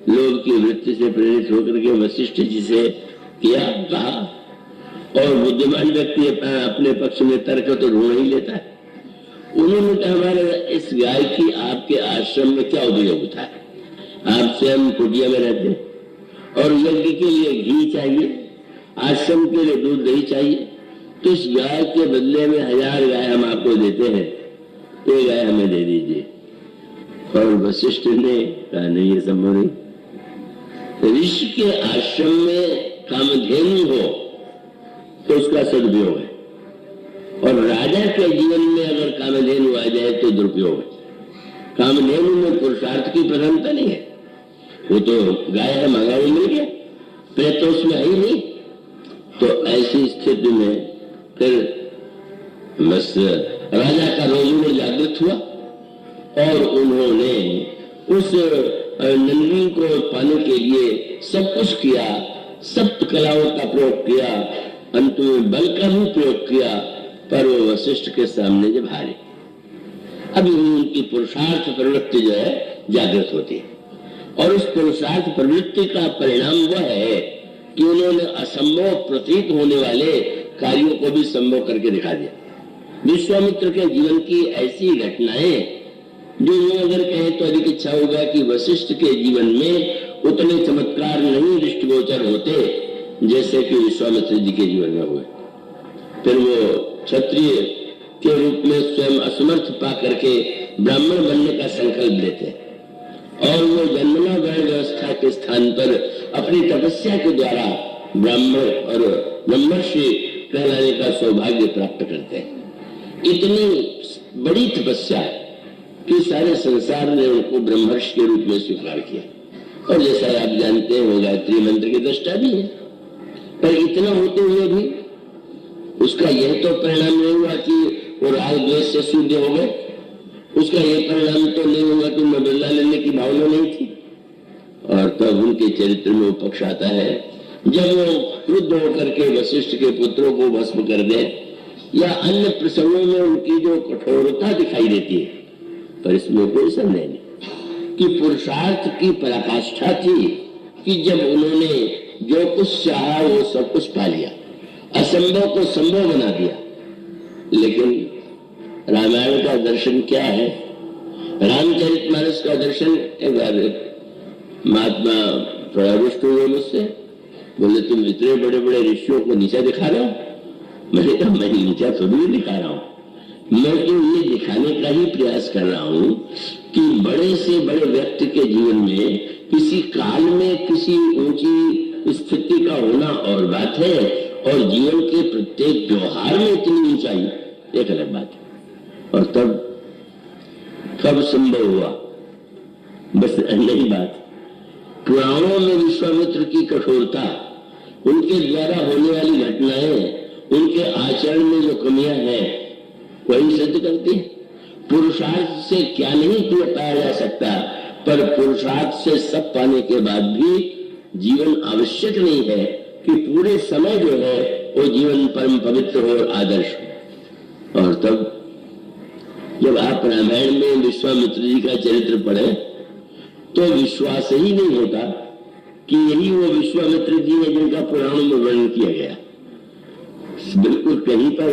लोभ की वृत्ति से प्रेरित होकर के वशिष्ठ जी से कहा, और बुद्धिमान व्यक्ति अपने पक्ष में तर्क तो ढूंढ ही लेता है। उन्होंने कहा हमारे इस गाय की आपके आश्रम में क्या उपयोगिता है? आप स्वयं कुटिया में रहते हैं और यज्ञ के लिए घी चाहिए, आश्रम के लिए दूध दही चाहिए, तो इस गाय के बदले में 1000 गाय हम आपको देते हैं, ये गाय हमें दे दीजिए। और वशिष्ठ ने कहा नहीं, ये संभव नहीं। ऋषि के आश्रम में कामधेनु हो तो उसका सदुपयोग है, और राजा के जीवन में अगर कामधेनु आ जाए तो दुरुपयोग है। कामधेनु में पुरुषार्थ की प्रधानता नहीं है, वो तो गाय है, मंगाई मिल गया, प्रयत्न उसमें आई नहीं। तो ऐसी स्थिति में फिर बस राजा का रोज जागृत हुआ और उन्होंने उस नंदिनी को पाने के लिए सब कुछ किया, सब कलाओं का प्रयोग किया, अंत में बल का भी प्रयोग किया, पर वो वशिष्ठ के सामने जब हारे। अभी उनकी पुरुषार्थ प्रवृत्ति जो है जागृत होती है, और उस पुरुषार्थ प्रवृत्ति का परिणाम वह है कि उन्होंने असंभव प्रतीत होने वाले कार्यों को भी संभव करके दिखा दिया। विश्वामित्र के जीवन की ऐसी घटनाएं जो अगर कहें तो अधिक इच्छा होगा कि वशिष्ठ के जीवन में उतने चमत्कार नहीं दृष्टिगोचर होते जैसे कि विश्वामित्र जी के जीवन में हुए। फिर वो क्षत्रिय के रूप में स्वयं असमर्थ पा करके ब्राह्मण बनने का संकल्प लेते हैं, और वो जन्मना वर्ण व्यवस्था के स्थान पर अपनी तपस्या के द्वारा ब्राह्मण और ब्रह्मर्षि कहलाने का सौभाग्य प्राप्त करते हैं। इतनी बड़ी तपस्या कि सारे संसार ने उनको ब्रह्मर्षि के रूप में स्वीकार किया, और जैसा आप जानते हैं वो गायत्री मंत्र के दृष्टा भी है। पर इतना होते हुए भी उसका यह तो परिणाम नहीं हुआ कि वो राग द्वेष से शुद्ध हो गए, उसका यह परिणाम तो नहीं हुआ कि उनमें बदला लेने की भावना नहीं थी। और तब उनके चरित्र में वो पक्ष आता है जब वो क्रुद्ध होकर के वशिष्ठ के पुत्रों को भस्म कर दे, या अन्य प्रसंगों में उनकी जो कठोरता दिखाई देती है। पर इसमें कोई संदेह नहीं कि पुरुषार्थ की पराकाष्ठा थी कि जब उन्होंने जो कुछ चाहा वो सब कुछ पा लिया, असंभव को संभव बना दिया। लेकिन रामायण का दर्शन क्या है? रामचरितमानस का दर्शन एक बार महात्मा थोड़ा रुष्ट हुए मुझसे, बोले तुम इतने बड़े बड़े ऋषियों को नीचा दिखा रहे हो। मैंने कहा मैं नीचा थोड़ी नहीं दिखा रहा हूं, मैं तो ये दिखाने का ही प्रयास कर रहा हूं कि बड़े से बड़े व्यक्ति के जीवन में किसी काल में किसी ऊंची स्थिति का होना और बात है, और जीवन के प्रत्येक व्यवहार में इतनी ऊंचाई एक अलग बात है। और तब कब संभव हुआ बस नई बात, पुराणों में विश्वामित्र की कठोरता, उनके द्वारा होने वाली घटनाएं, उनके आचरण में जो कमियां हैं वही सिद्ध करती है। पुरुषार्थ से क्या नहीं पाया जा सकता, पर पुरुषार्थ से सब पाने के बाद भी जीवन आवश्यक नहीं है कि पूरे समय जो है वो जीवन परम पवित्र हो और आदर्श हो। और तब जब आप रामायण में विश्वामित्र जी का चरित्र पढ़े तो विश्वास ही नहीं होता कि यही वो विश्वामित्र जी है जिनका पुराणों में वर्णन किया गया। बिल्कुल कहीं पर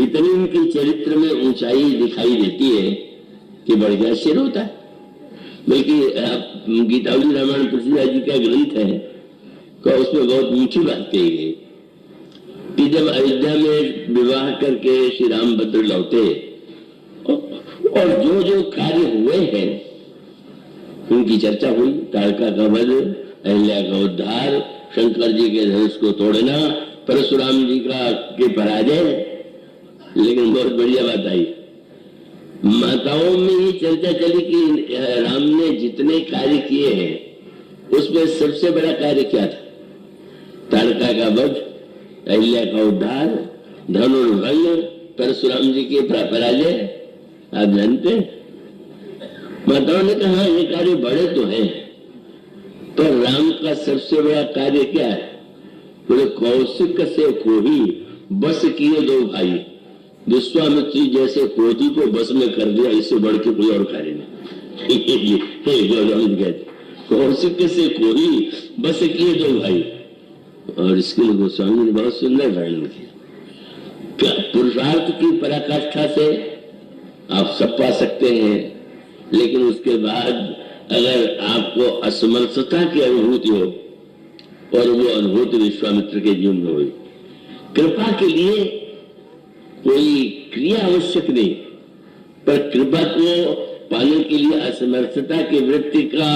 इतनी उनके चरित्र में ऊंचाई दिखाई देती है कि बढ़ गया सिर होता है। बल्कि गीतावली रामायण तुलसीदास जी का ग्रंथ है तो उसमें बहुत मीठी बात कही गई कि जब अयोध्या में विवाह करके श्री रामभद्र लौटे और जो जो कार्य हुए हैं उनकी चर्चा हुई। तारका का वध, अहिल्या का उद्धार, शंकर जी के धनुष को तोड़ना, परशुराम जी का के पराजय। लेकिन बहुत बढ़िया बात आई, माताओं में ये चर्चा चली कि राम ने जितने कार्य किए हैं उसमें सबसे बड़ा कार्य क्या था? तारका का वध, अहिल्या का उद्धार, धनुर्भंग, परशुराम जी के पराजय। आप जानते हैं, माताओं ने कहा ये कार्य बड़े तो हैं, पर राम का सबसे बड़ा कार्य क्या है? बोले कौशिक से कोही बस किए दो भाई। विश्वामित्र जैसे क्रोधी को बस में कर दिया, इससे बढ़ के कोई और कार्य नहीं। कौशिक से कोही बस किए दो भाई। और इसके लिए गोस्वामी ने बहुत सुंदर वर्णन किया। पुरुषार्थ की पराकाष्ठा से आप सब पा सकते हैं, लेकिन उसके बाद अगर आपको असमर्थता की अनुभूति हो, और वो अनुभूति विश्वामित्र के जीवन में हुई। कृपा के लिए कोई क्रिया आवश्यक नहीं, पर कृपा को पाने के लिए असमर्थता की वृत्ति का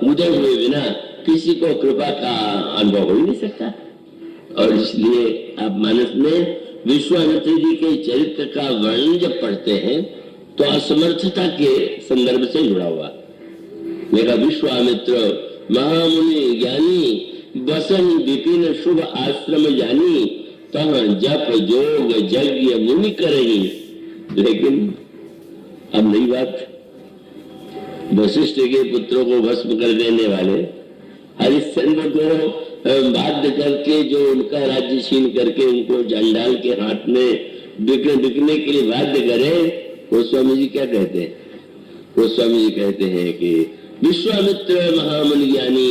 उदय हुए बिना किसी को कृपा का अनुभव हो ही नहीं सकता। और इसलिए आप मानस में विश्वामित्र जी के चरित्र का वर्णन जब पढ़ते हैं तो असमर्थता के संदर्भ से जुड़ा हुआ। मेरा विश्वामित्र महामुनि ज्ञानी, बसन विपिन शुभ आश्रम जानी, तह जप जोग यज्ञ मुनि करही। लेकिन अब नई बात, वशिष्ठ के पुत्रों को भस्म कर देने वाले हरिश्चंद्र को बाध्य करके जो उनका राज्य छीन करके उनको जंडाल के हाथ में बिकने के लिए बाध्य करे, गोस्वामी जी क्या कहते हैं? गोस्वामी जी कहते हैं कि विश्वामित्र महामुनि ज्ञानी,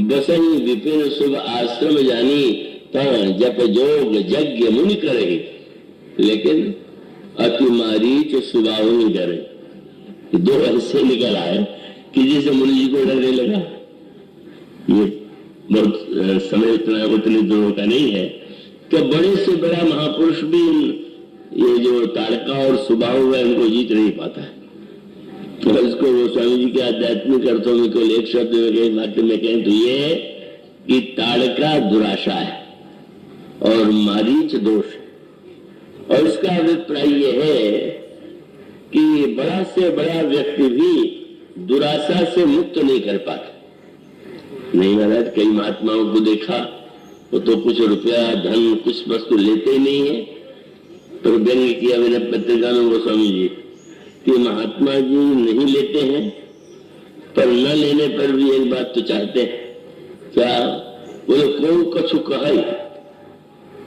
बसन विपिन शुभ आश्रम जानी, जप जोग यज्ञ मुनि करे। लेकिन अति मारीच सुबाहुनि डरे। दो ऐसे निकल आए कि जैसे मुनि जी को डरने लगा। ये बहुत समय उतने दिनों का नहीं है कि बड़े से बड़ा महापुरुष भी ये जो तारका और सुबाहु है उनको जीत नहीं पाता है। तो इसको गोस्वामी जी के आध्यात्मिक अर्थों में केवल एक शब्द में वाक्य में कहें तो ये है कि ताड़का दुराशा है और मारीच दोष है। और इसका अभिप्राय यह है कि बड़ा से बड़ा व्यक्ति भी दुराशा से मुक्त नहीं कर पाता। नहीं महाराज, कई महात्माओं को देखा वो तो कुछ रुपया धन कुछ वस्तु लेते ही नहीं है। तो व्यंग्य किया मैंने पत्रिका में गोस्वामी जी कि महात्मा जी नहीं लेते हैं, पर न लेने पर भी एक बात तो चाहते हैं, क्या बोले कौन कछु कहे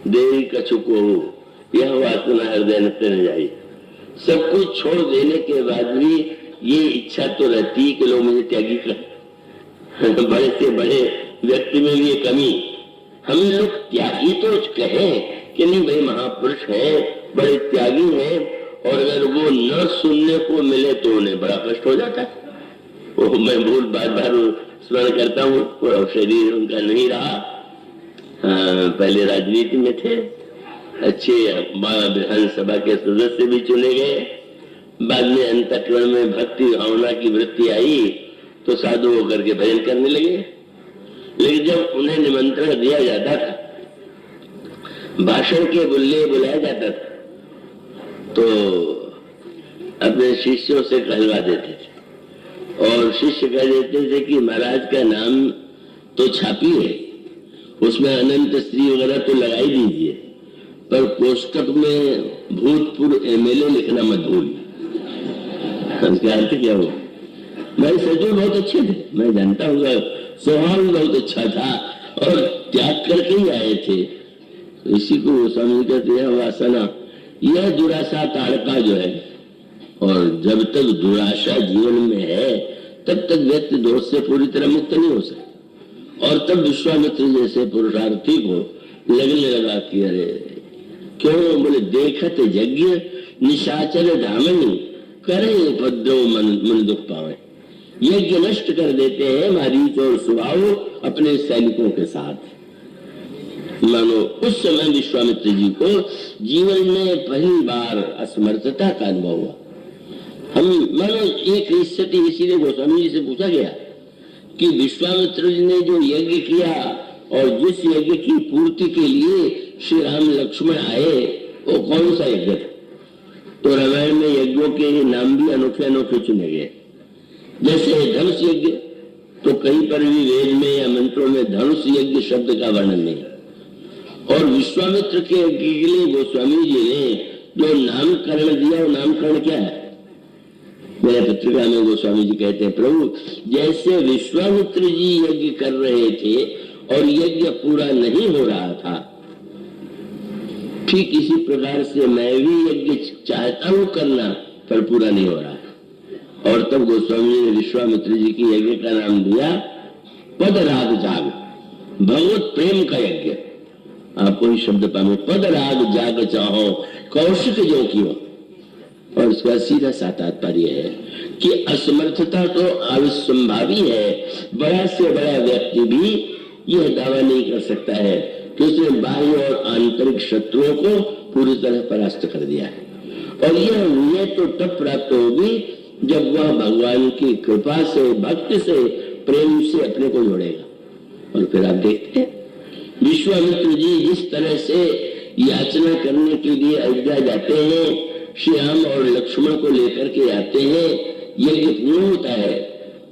देरी कछु को यह वासना हृदय न जाए। सब कुछ छोड़ देने के बाद भी ये इच्छा तो रहती है कि लोग मुझे त्यागी कर। बड़े से बड़े व्यक्ति में भी ये कमी, हम लोग त्यागी तो कहें कि नहीं भाई महापुरुष है, बड़े त्यागी हैं, और अगर वो न सुनने को मिले तो उन्हें बड़ा कष्ट हो जाता है। वो मैं बहुत बार बार स्मरण करता हूँ, शरीर उनका नहीं रहा, पहले राजनीति में थे, अच्छे विधानसभा के सदस्य भी चुने गए, बाद में अंतःकरण में भक्ति भावना की वृत्ति आई तो साधु होकर के भजन करने लगे। लेकिन जब उन्हें निमंत्रण दिया जाता था, भाषण के बुल्ले बुलाया जाता था, तो अपने शिष्यों से कहलवा देते थे और शिष्य कह देते थे कि महाराज का नाम तो छापिए, उसमें अनंत स्त्री वगैरह तो लगाई दीजिए, पर कोष्टक में भूतपूर्व एमएलए लिखना मत भूलिए। उसका अर्थ क्या हुआ? मेरे सचिव बहुत अच्छे थे, मैं जानता हूँ, स्वभाव बहुत अच्छा था और त्याग करके ही आए थे। इसी को स्वामी कहते हैं वासना, यह दुराशा ताड़का जो है, और जब तक दुराशा जीवन में है तब तक व्यक्ति दोष से पूरी तरह मुक्त नहीं हो सकता। और तब विश्वामित्र जैसे पुरुषार्थी को लगने लगा कि अरे क्यों, बोले देखत यज्ञ निशाचर धामनी करे उपद्रव मन दुख पावे। यज्ञ नष्ट कर देते हैं मारीच और सुबाहु अपने सैनिकों के साथ। मानो उस समय विश्वामित्र जी को जीवन में पहली बार असमर्थता का अनुभव हुआ। हम मानो एक स्थिति, इसीलिए गोस्वामी जी से पूछा गया कि विश्वामित्र जी ने जो यज्ञ किया और जिस यज्ञ की पूर्ति के लिए श्री राम लक्ष्मण आए वो कौन सा यज्ञ था? तो रामायण में यज्ञों के नाम भी अनोखे अनोखे चुने गए। जैसे धनुष यज्ञ, तो कहीं पर भी वेद में या मंत्रों में धनुष यज्ञ शब्द का वर्णन नहीं। और विश्वामित्र के यज्ञ के लिए गोस्वामी जी ने जो नामकरण दिया, वो नामकरण क्या है? मेरे पत्रिका में गोस्वामी जी कहते हैं, प्रभु जैसे विश्वामित्र जी यज्ञ कर रहे थे और यज्ञ पूरा नहीं हो रहा था, ठीक इसी प्रकार से मैं भी यज्ञ चाहता हूं करना, पर पूरा नहीं हो रहा है। और तब गोस्वामी जी ने विश्वामित्र जी की यज्ञ का नाम दिया पद राग जाग, भगवत प्रेम का यज्ञ। आप कोई शब्द पाओ, पद राग जाग चाहो कौशिक जो कियो। और इसका सीधा सा तात्पर्य है कि असमर्थता तो अविसंभावी है। बड़ा से बड़ा व्यक्ति भी यह दावा नहीं कर सकता है कि उसने बाह्य और आंतरिक शत्रुओं को पूरी तरह परास्त कर दिया है। और यह तो तब प्राप्त होगी जब वह भगवान की कृपा से, भक्ति से, प्रेम से अपने को जोड़ेगा। और फिर आप देखते हैं विश्वामित्र जी जिस तरह से याचना करने के लिए अयोध्या जाते हैं, श्री राम और लक्ष्मण को लेकर के आते हैं, यज्ञ पूर्ण होता है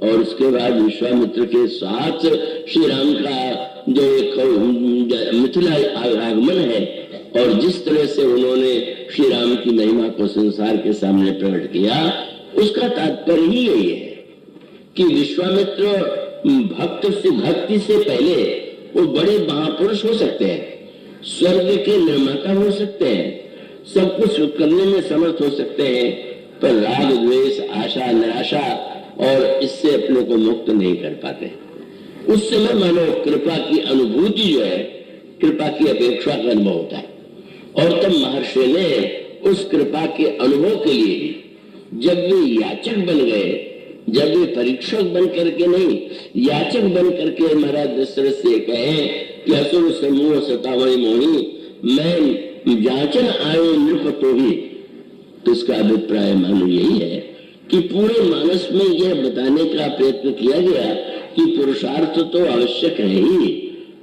और उसके बाद विश्वामित्र के साथ श्री राम का जो एक मिथिला आगमन है और जिस तरह से उन्होंने श्री राम की महिमा को संसार के सामने प्रकट किया, उसका तात्पर्य ही यही है कि विश्वामित्र भक्ति से पहले वो बड़े महापुरुष हो सकते हैं, स्वर्ग के निर्माता हो सकते हैं, सब कुछ करने में समर्थ हो सकते हैं, पर राग द्वेष आशा निराशा और इससे अपने को मुक्त नहीं कर पाते। उस समय मानो कृपा की अनुभूति जो है, कृपा की अपेक्षा का अनुभव होता है। और तब महर्षि ने उस कृपा के अनुभव के लिए जब वे याचक बन गए, जब वे परीक्षक बन करके नहीं, याचक बन करके महाराज दशरथ से कहे कि असुर समूह सतावई मोही मैं जाचन आयो नृप तो ही, तो इसका अभिप्राय मानो यही है कि पूरे मानस में यह बताने का प्रयत्न किया गया कि पुरुषार्थ तो आवश्यक है ही,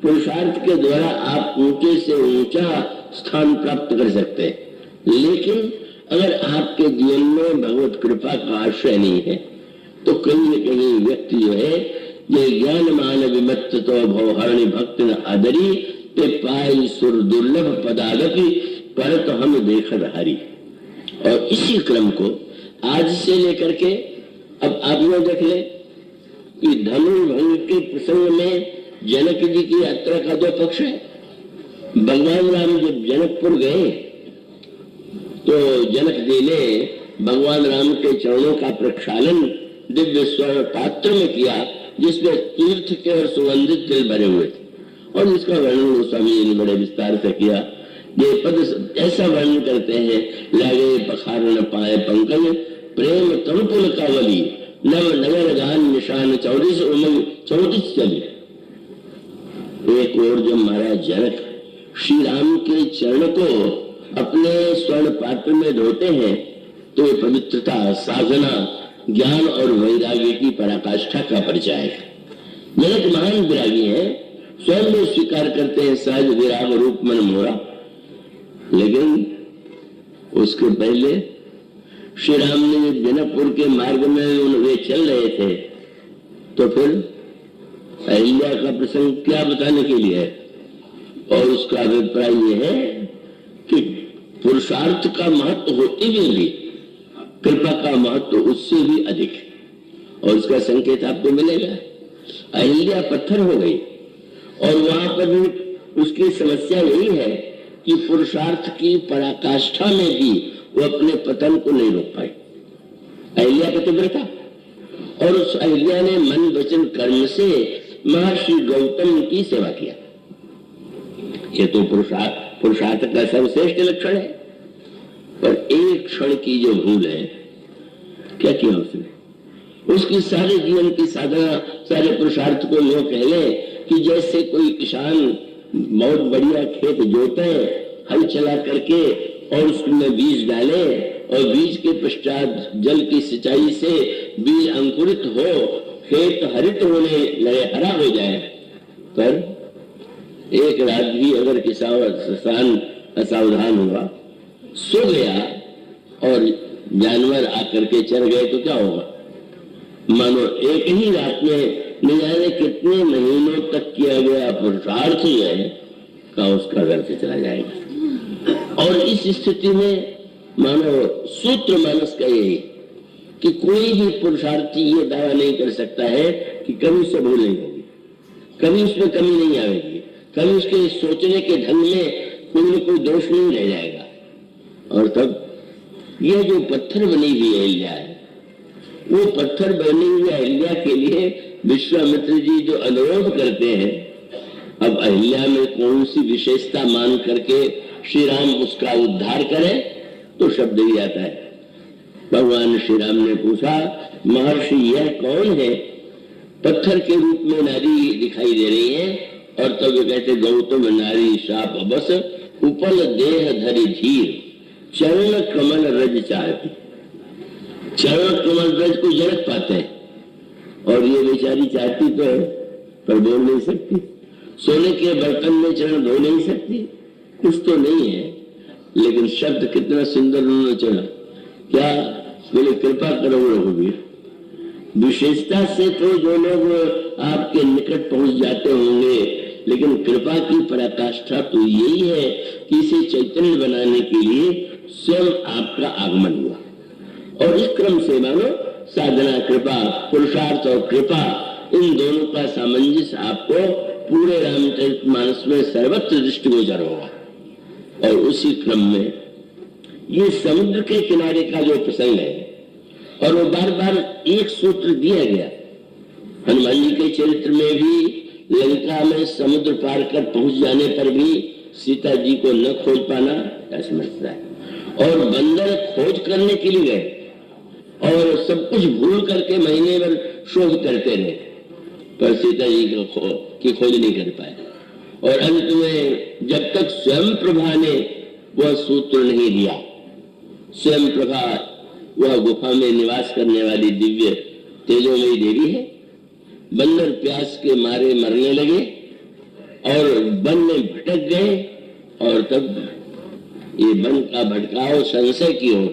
पुरुषार्थ के द्वारा आप ऊंचे से ऊंचा स्थान प्राप्त कर सकते हैं। लेकिन अगर आपके जीवन में भगवत कृपा का आश्रय नहीं है तो कहीं न कहीं व्यक्ति जो है ये ज्ञान मान विमत्त तो भवहरणी भक्त न आदरी ते पाई सुर दुर्लभ पदागति पर तो हम देखत हरी। और इसी क्रम को आज से लेकर के अब आप लोग देख ले कि धनुर्भंग के प्रसंग में जनक जी की यात्रा का दो पक्ष है। भगवान राम जब जनकपुर गए तो जनक जी ने भगवान राम के चरणों का प्रक्षालन दिव्य स्वर्ण पात्र में किया जिसमें तीर्थ के और सुगंधित तिल भरे हुए थे, और जिसका वर्णन गोस्वामी जी ने बड़े विस्तार से किया। ये पद ऐसा वर्णन करते हैं, लगे पखार न पाए पंकज प्रेम तरुपुल कावली नव नगर गान निशान 34 उमंग 34 चली। एक और जब महाराज जनक श्री राम के चरण को अपने स्वर्ण पात्र में धोते हैं तो पवित्रता, साधना, ज्ञान और वैराग्य की पराकाष्ठा का परिचय है। जनक महान विरागी है, स्वयं में स्वीकार करते हैं सहज विराग रूप मन मोरा, लेकिन उसके पहले श्री राम ने जनकपुर के मार्ग में वे चल रहे थे, तो फिर अहिल्या का प्रसंग क्या बताने के लिए है? और उसका अभिप्राय यह है कि पुरुषार्थ का महत्व होते हुए भी कृपा का महत्व उससे भी अधिक है, और उसका संकेत आपको मिलेगा। अहिल्या पत्थर हो गई, और वहां पर भी उसकी समस्या यही है कि पुरुषार्थ की पराकाष्ठा में भी वो अपने पतन को नहीं रोक पाई। अहिल्या पतिव्रता, और उस अहिल्या ने मन वचन कर्म से महर्षि गौतम की सेवा किया। ये तो पुरुषार्थ का सर्वश्रेष्ठ लक्षण है। पर एक क्षण की जो भूल है, क्या किया उसने? उसकी सारे जीवन की साधना, सारे पुरुषार्थ को यूं कह ले कि जैसे कोई किसान बहुत बढ़िया खेत जोते, हल चला करके और उसमें बीज डाले, और बीज के पश्चात जल की सिंचाई से बीज अंकुरित हो, खेत हरित होने लगे, हरा हो जाए, पर एक रात भी अगर किसान असावधान हुआ, सो गया और जानवर आकर के चर गए, तो क्या होगा? मानो एक ही रात में न जाने कितने महीनों तक किया गया पुरुषार्थ ही है का उसका व्यर्थ चला जाएगा। और इस स्थिति में मानो सूत्र मानस का यही कि कोई भी पुरुषार्थी ये दावा नहीं कर सकता है कि कभी उससे भूल नहीं होगी, कभी उसमें कमी नहीं आएगी, कभी उसके सोचने के ढंग में कोई न कोई दोष नहीं रह जाएगा। और तब यह जो पत्थर बनी हुई अहिल्या है, वो पत्थर बनी हुई अहिल्या के लिए विश्वामित्र जी जो अनुरोध करते हैं, अब अहिल्या में कौन सी विशेषता मान करके श्री राम उसका उद्धार करें, तो शब्द ही आता है। भगवान श्री राम ने पूछा, महर्षि यह कौन है? पत्थर के रूप में नारी दिखाई दे रही है, और तब वे कहते, गौतम नारी शाप बस उपल देह धरि धीर, चरण कमल रज चाहती। चरण कमल रज को जड़क पाते हैं, और ये बेचारी चाहती तो है पर बोल नहीं सकती, सोने के बर्तन में चरण धो नहीं सकती, कुछ तो नहीं है, लेकिन शब्द कितना सुंदर उन्होंने चला, क्या बोले, कृपा करो रघुवीर। विशेषता से तो जो लोग आपके निकट पहुंच जाते होंगे, लेकिन कृपा की पराकाष्ठा तो यही है कि इसे चैतन्य बनाने के लिए स्वयं आपका आगमन हुआ। और इस क्रम से मानो साधना कृपा, पुरुषार्थ और कृपा, इन दोनों का सामंजस्य आपको पूरे रामचरितमानस में सर्वत्र दृष्टिगोचर होगा। और उसी क्रम में ये समुद्र के किनारे का जो प्रसंग है, और वो बार बार एक सूत्र दिया गया। हनुमान जी के चरित्र में भी लंका में समुद्र पार कर पहुंच जाने पर भी सीता जी को न खोज पाना असमर्थता है, और बंदर खोज करने के लिए गए और सब कुछ भूल करके महीने भर शोध करते रहे, पर सीता जी की खोज नहीं कर पाए। और अंत में जब तक स्वयं प्रभा ने वह सूत्र नहीं दिया, स्वयं प्रभा वह गुफा में निवास करने वाली दिव्य तेजोमयी देवी है, बंदर प्यास के मारे मरने लगे और वन में भटक गए, और तब ये मन का भटकाव संशय की ओर,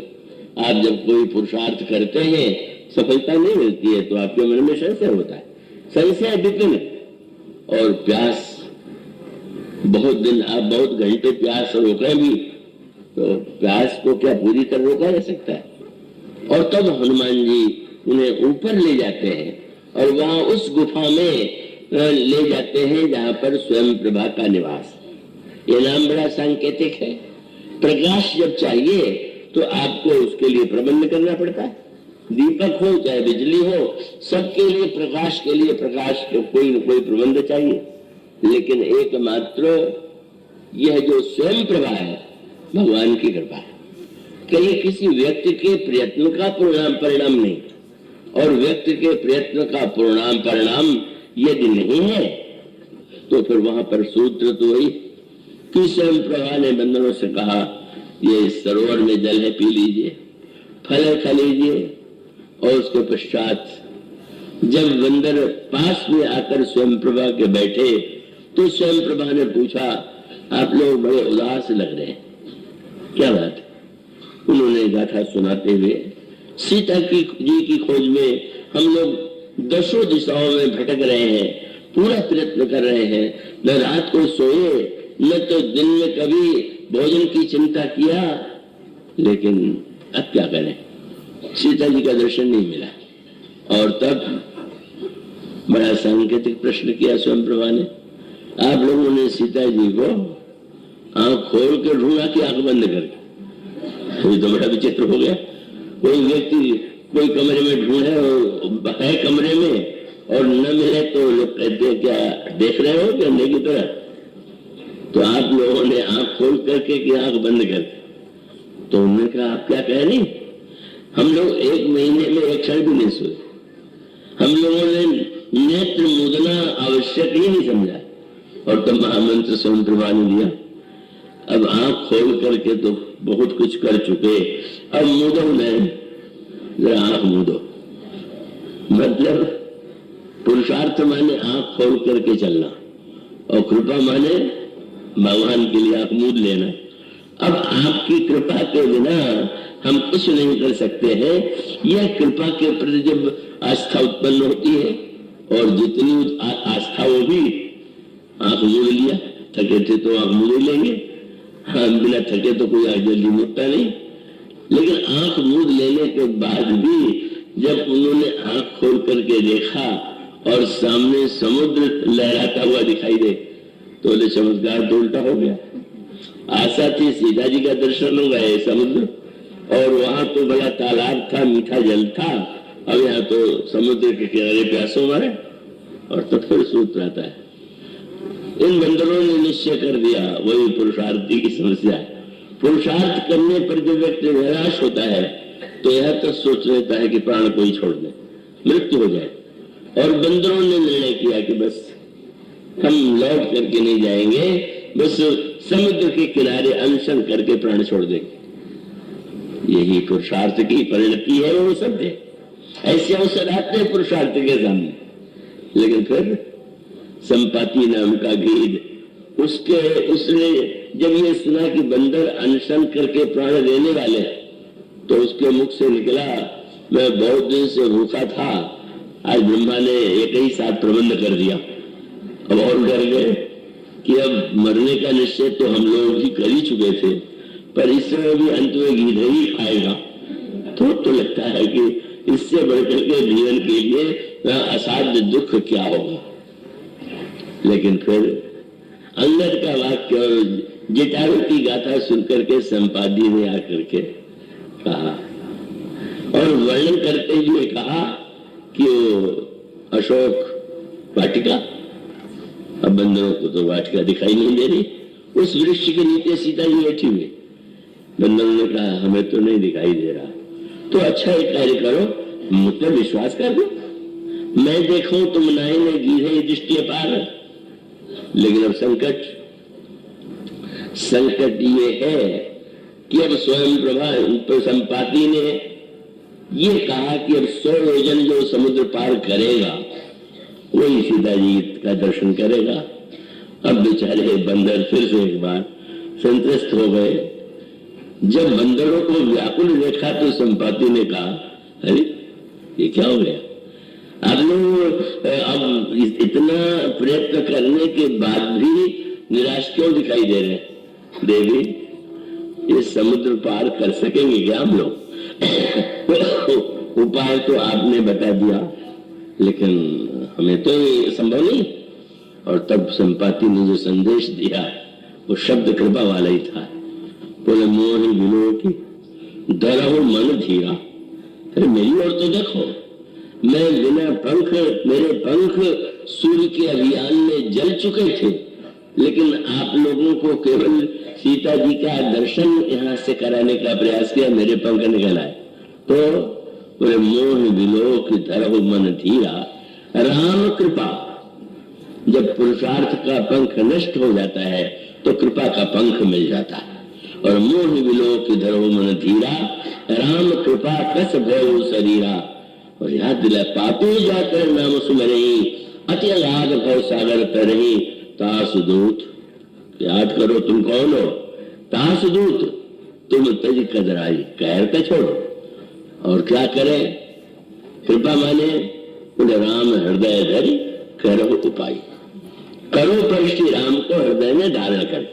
आप जब कोई पुरुषार्थ करते हैं सफलता नहीं मिलती है तो आपके मन में संशय होता है, संशय विपिन, और प्यास बहुत दिन, आप बहुत घंटे प्यास रोकें भी तो प्यास को क्या पूरी तरह रोका जा सकता है। और तब हनुमान जी उन्हें ऊपर ले जाते हैं और वहां उस गुफा में ले जाते हैं जहां पर स्वयं प्रभा का निवास। ये नाम बड़ा सांकेतिक है। प्रकाश जब चाहिए तो आपको उसके लिए प्रबंध करना पड़ता है, दीपक हो चाहे बिजली हो, सबके लिए प्रकाश के लिए प्रकाश के कोई न कोई प्रबंध चाहिए। लेकिन एकमात्र यह जो स्वयं प्रभा है भगवान की कृपा है, कहीं किसी व्यक्ति के प्रयत्न का परिणाम नहीं, और व्यक्ति के प्रयत्न का परिणाम यदि नहीं है तो फिर वहां पर सूत्र तो वही कि स्वयं प्रभा ने बंदरों से कहा, ये सरोवर में जल है, पी लीजिए, फल खा लीजिए। और उसके पश्चात जब बंदर पास में आकर स्वयं प्रभा के बैठे तो स्वयं प्रभा ने पूछा, आप लोग बड़े उदास लग रहे हैं, क्या बात है? उन्होंने गाथा सुनाते हुए सीता की जी की खोज में हम लोग दसों दिशाओं में भटक रहे हैं, पूरा प्रयत्न कर रहे हैं, न रात को सोए, न तो दिन में कभी भोजन की चिंता किया, लेकिन अब क्या करें, सीता जी का दर्शन नहीं मिला। और तब बड़ा सांकेतिक प्रश्न किया स्वयं प्रभा ने, आप लोगों ने सीता जी को आंख खोल कर ढूंढा कि आंख बंद करके? तो बड़ा विचित्र हो गया। कोई व्यक्ति कोई कमरे में ढूंढे और है कमरे में और न मिले तो लोग कहते हैं क्या देख रहे हो क्या अंधे की तरह? तो आप लोगों ने आंख खोल करके कि आंख बंद करके? तो उन्होंने कहा आप क्या कह रही, हम लोग 1 महीने में एक क्षण भी नहीं सोए, हम लोगों ने नेत्र मुदना आवश्यक ही नहीं समझा। और तब महामंत्र स्वयं प्रभा ने दिया, अब आंख खोल करके तो बहुत कुछ कर चुके, अब मुदो नहीं, जरा आंख मुदो। मतलब पुरुषार्थ माने आंख खोल करके चलना, और कृपा माने भगवान के लिए आंख मूंद लेना। अब आपकी कृपा के बिना हम कुछ नहीं कर सकते हैं। यह कृपा के प्रति जब आस्था उत्पन्न होती है, और जितनी आस्था वो भी आंख मूंद लिया, थके थे तो आंख मूंद ही लेंगे, हाँ बिना थके तो कोई आंख जल्दी मूंदता नहीं। लेकिन आंख मूंद लेने के बाद भी जब उन्होंने आंख खोल करके देखा और सामने समुद्र लहराता हुआ दिखाई दे, तो बोले चमत्कार तो उल्टा हो गया। आशा थी सीता जी का दर्शन होगा, समुद्र, और वहां तो बड़ा तालाब था, मीठा जल था, अब यहाँ तो समुद्र के किनारे प्यासों मारे। और तो फिर सूत्र आता है, इन बंदरों ने निश्चय कर दिया, वही पुरुषार्थी की समस्या है। पुरुषार्थ करने पर जो व्यक्ति निराश होता है तो यह तो सोच लेता है कि प्राण को ही छोड़ दे, मृत्यु हो जाए। और बंदरों ने निर्णय किया कि बस हम लौट करके नहीं जाएंगे, बस समुद्र के किनारे अनशन करके प्राण छोड़ देंगे। यही पुरुषार्थ की परिणति है। वो सब है, ऐसे अवसर आते हैं पुरुषार्थ के सामने। लेकिन फिर संपाति नाम का गीध, उसने जब ये सुना कि बंदर अनशन करके प्राण देने वाले, तो उसके मुख से निकला, मैं बहुत दिन से भूखा था, आज ब्रह्मा ने एक ही साथ प्रबंध कर दिया। अब और डर गए कि अब मरने का निश्चय तो हम लोग ही कर ही चुके थे, पर इस समय भी अंत में गीध ही खाएगा, तो लगता है कि इससे बढ़कर के जीवन के लिए असाध्य दुख क्या होगा। लेकिन फिर अंदर का वाक्य और जटायु की गाथा सुनकर के संपादी ने आकर के कहा, और वर्णन करते हुए कहा कि वो अशोक वाटिका, अब बंदरों को तो वाटिका दिखाई नहीं दे रही, उस वृक्ष के नीचे सीता जी बैठी हुई। बंदरों ने कहा हमें तो नहीं दिखाई दे रहा, तो अच्छा एक कार्य करो, मुझ पर विश्वास कर दो, मैं देखूं तुम नाई ने गीधे दृष्टि पार। लेकिन अब संकट ये है कि अब स्वयं प्रभा संपाति ने ये कहा कि अब 100 योजन जो समुद्र पार करेगा वही सीता जी का दर्शन करेगा। अब बेचारे बंदर फिर से एक बार संतुष्ट हो गए। जब बंदरों को व्याकुल देखा तो संपाति ने कहा, अरे ये क्या हो गया, आप लोग अब इतना प्रयत्न करने के बाद भी निराश क्यों दिखाई दे रहे हैं? देवी, ये समुद्र पार कर सकेंगे क्या हम लोग? उपाय तो आपने बता दिया, लेकिन हमें तो ये संभव नहीं। और तब संपाति ने जो संदेश दिया वो शब्द कृपा वाला ही था। बोले मोहि विलो की डरो मन धीरा। अरे मेरी ओर तो देखो, मैं बिना पंख, मेरे पंख सूर्य के अभियान में जल चुके थे, लेकिन आप लोगों को केवल सीता जी का दर्शन यहाँ से कराने का प्रयास किया, मेरे पंख निकल आए। तो बोले मोह विलोक धरो मन धीरा। राम कृपा, जब पुरुषार्थ का पंख नष्ट हो जाता है तो कृपा का पंख मिल जाता है। और मोह विलोक धरो मन धीरा, राम कृपा कस भय शरीरा। और याद दिला, पापी जाकर नाम सुमरही, अति अगाध भव सागर तरही। तास दूत, याद करो तुम कौन हो? तास दूत, तुम तज कदराई, कहर का छोड़ो। और क्या करें? कृपा माने बोले राम हृदय धरि करो उपाय, करो पर श्री राम को हृदय में धारण कर।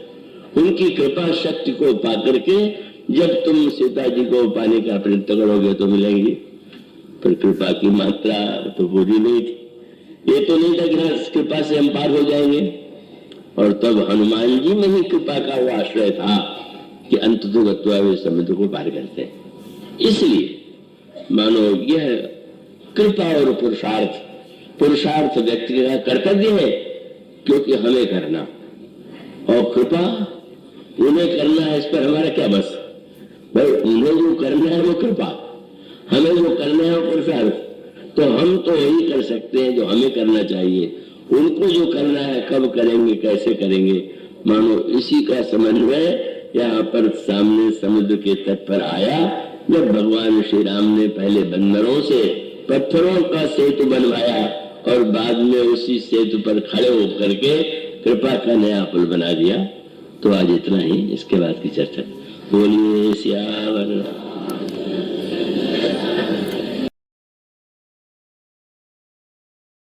उनकी कृपा शक्ति को पा करके जब तुम सीता जी को पाने का प्रयत्न करोगे तो मिलेंगी, पर कृपा की मात्रा तो पूरी नहीं थी। ये तो नहीं था कि कृपा से हम पार हो जाएंगे, और तब हनुमान जी में ही कृपा का वो आश्रय था कि अंततः गत्वा वे समुद्र को पार करते हैं। इसलिए मानो यह कृपा और पुरुषार्थ, पुरुषार्थ व्यक्ति का कर्तव्य है क्योंकि हमें करना, और कृपा उन्हें करना है, इस पर हमारा क्या बस। भाई उन्हें जो करना है वो कृपा, हमें जो करना है वो पुरुषार्थ। तो हम तो वही कर सकते हैं जो हमें करना चाहिए, उनको जो करना है कब करेंगे, कैसे करेंगे। मानो इसी का समन्वय यहाँ पर सामने समुद्र के तट पर आया, जब भगवान श्री राम ने पहले बंदरों से पत्थरों का सेतु बनवाया और बाद में उसी सेतु पर खड़े होकर के कृपा का नया पुल बना दिया। तो आज इतना ही, इसके बाद की चर्चा। बोलिए श्याम।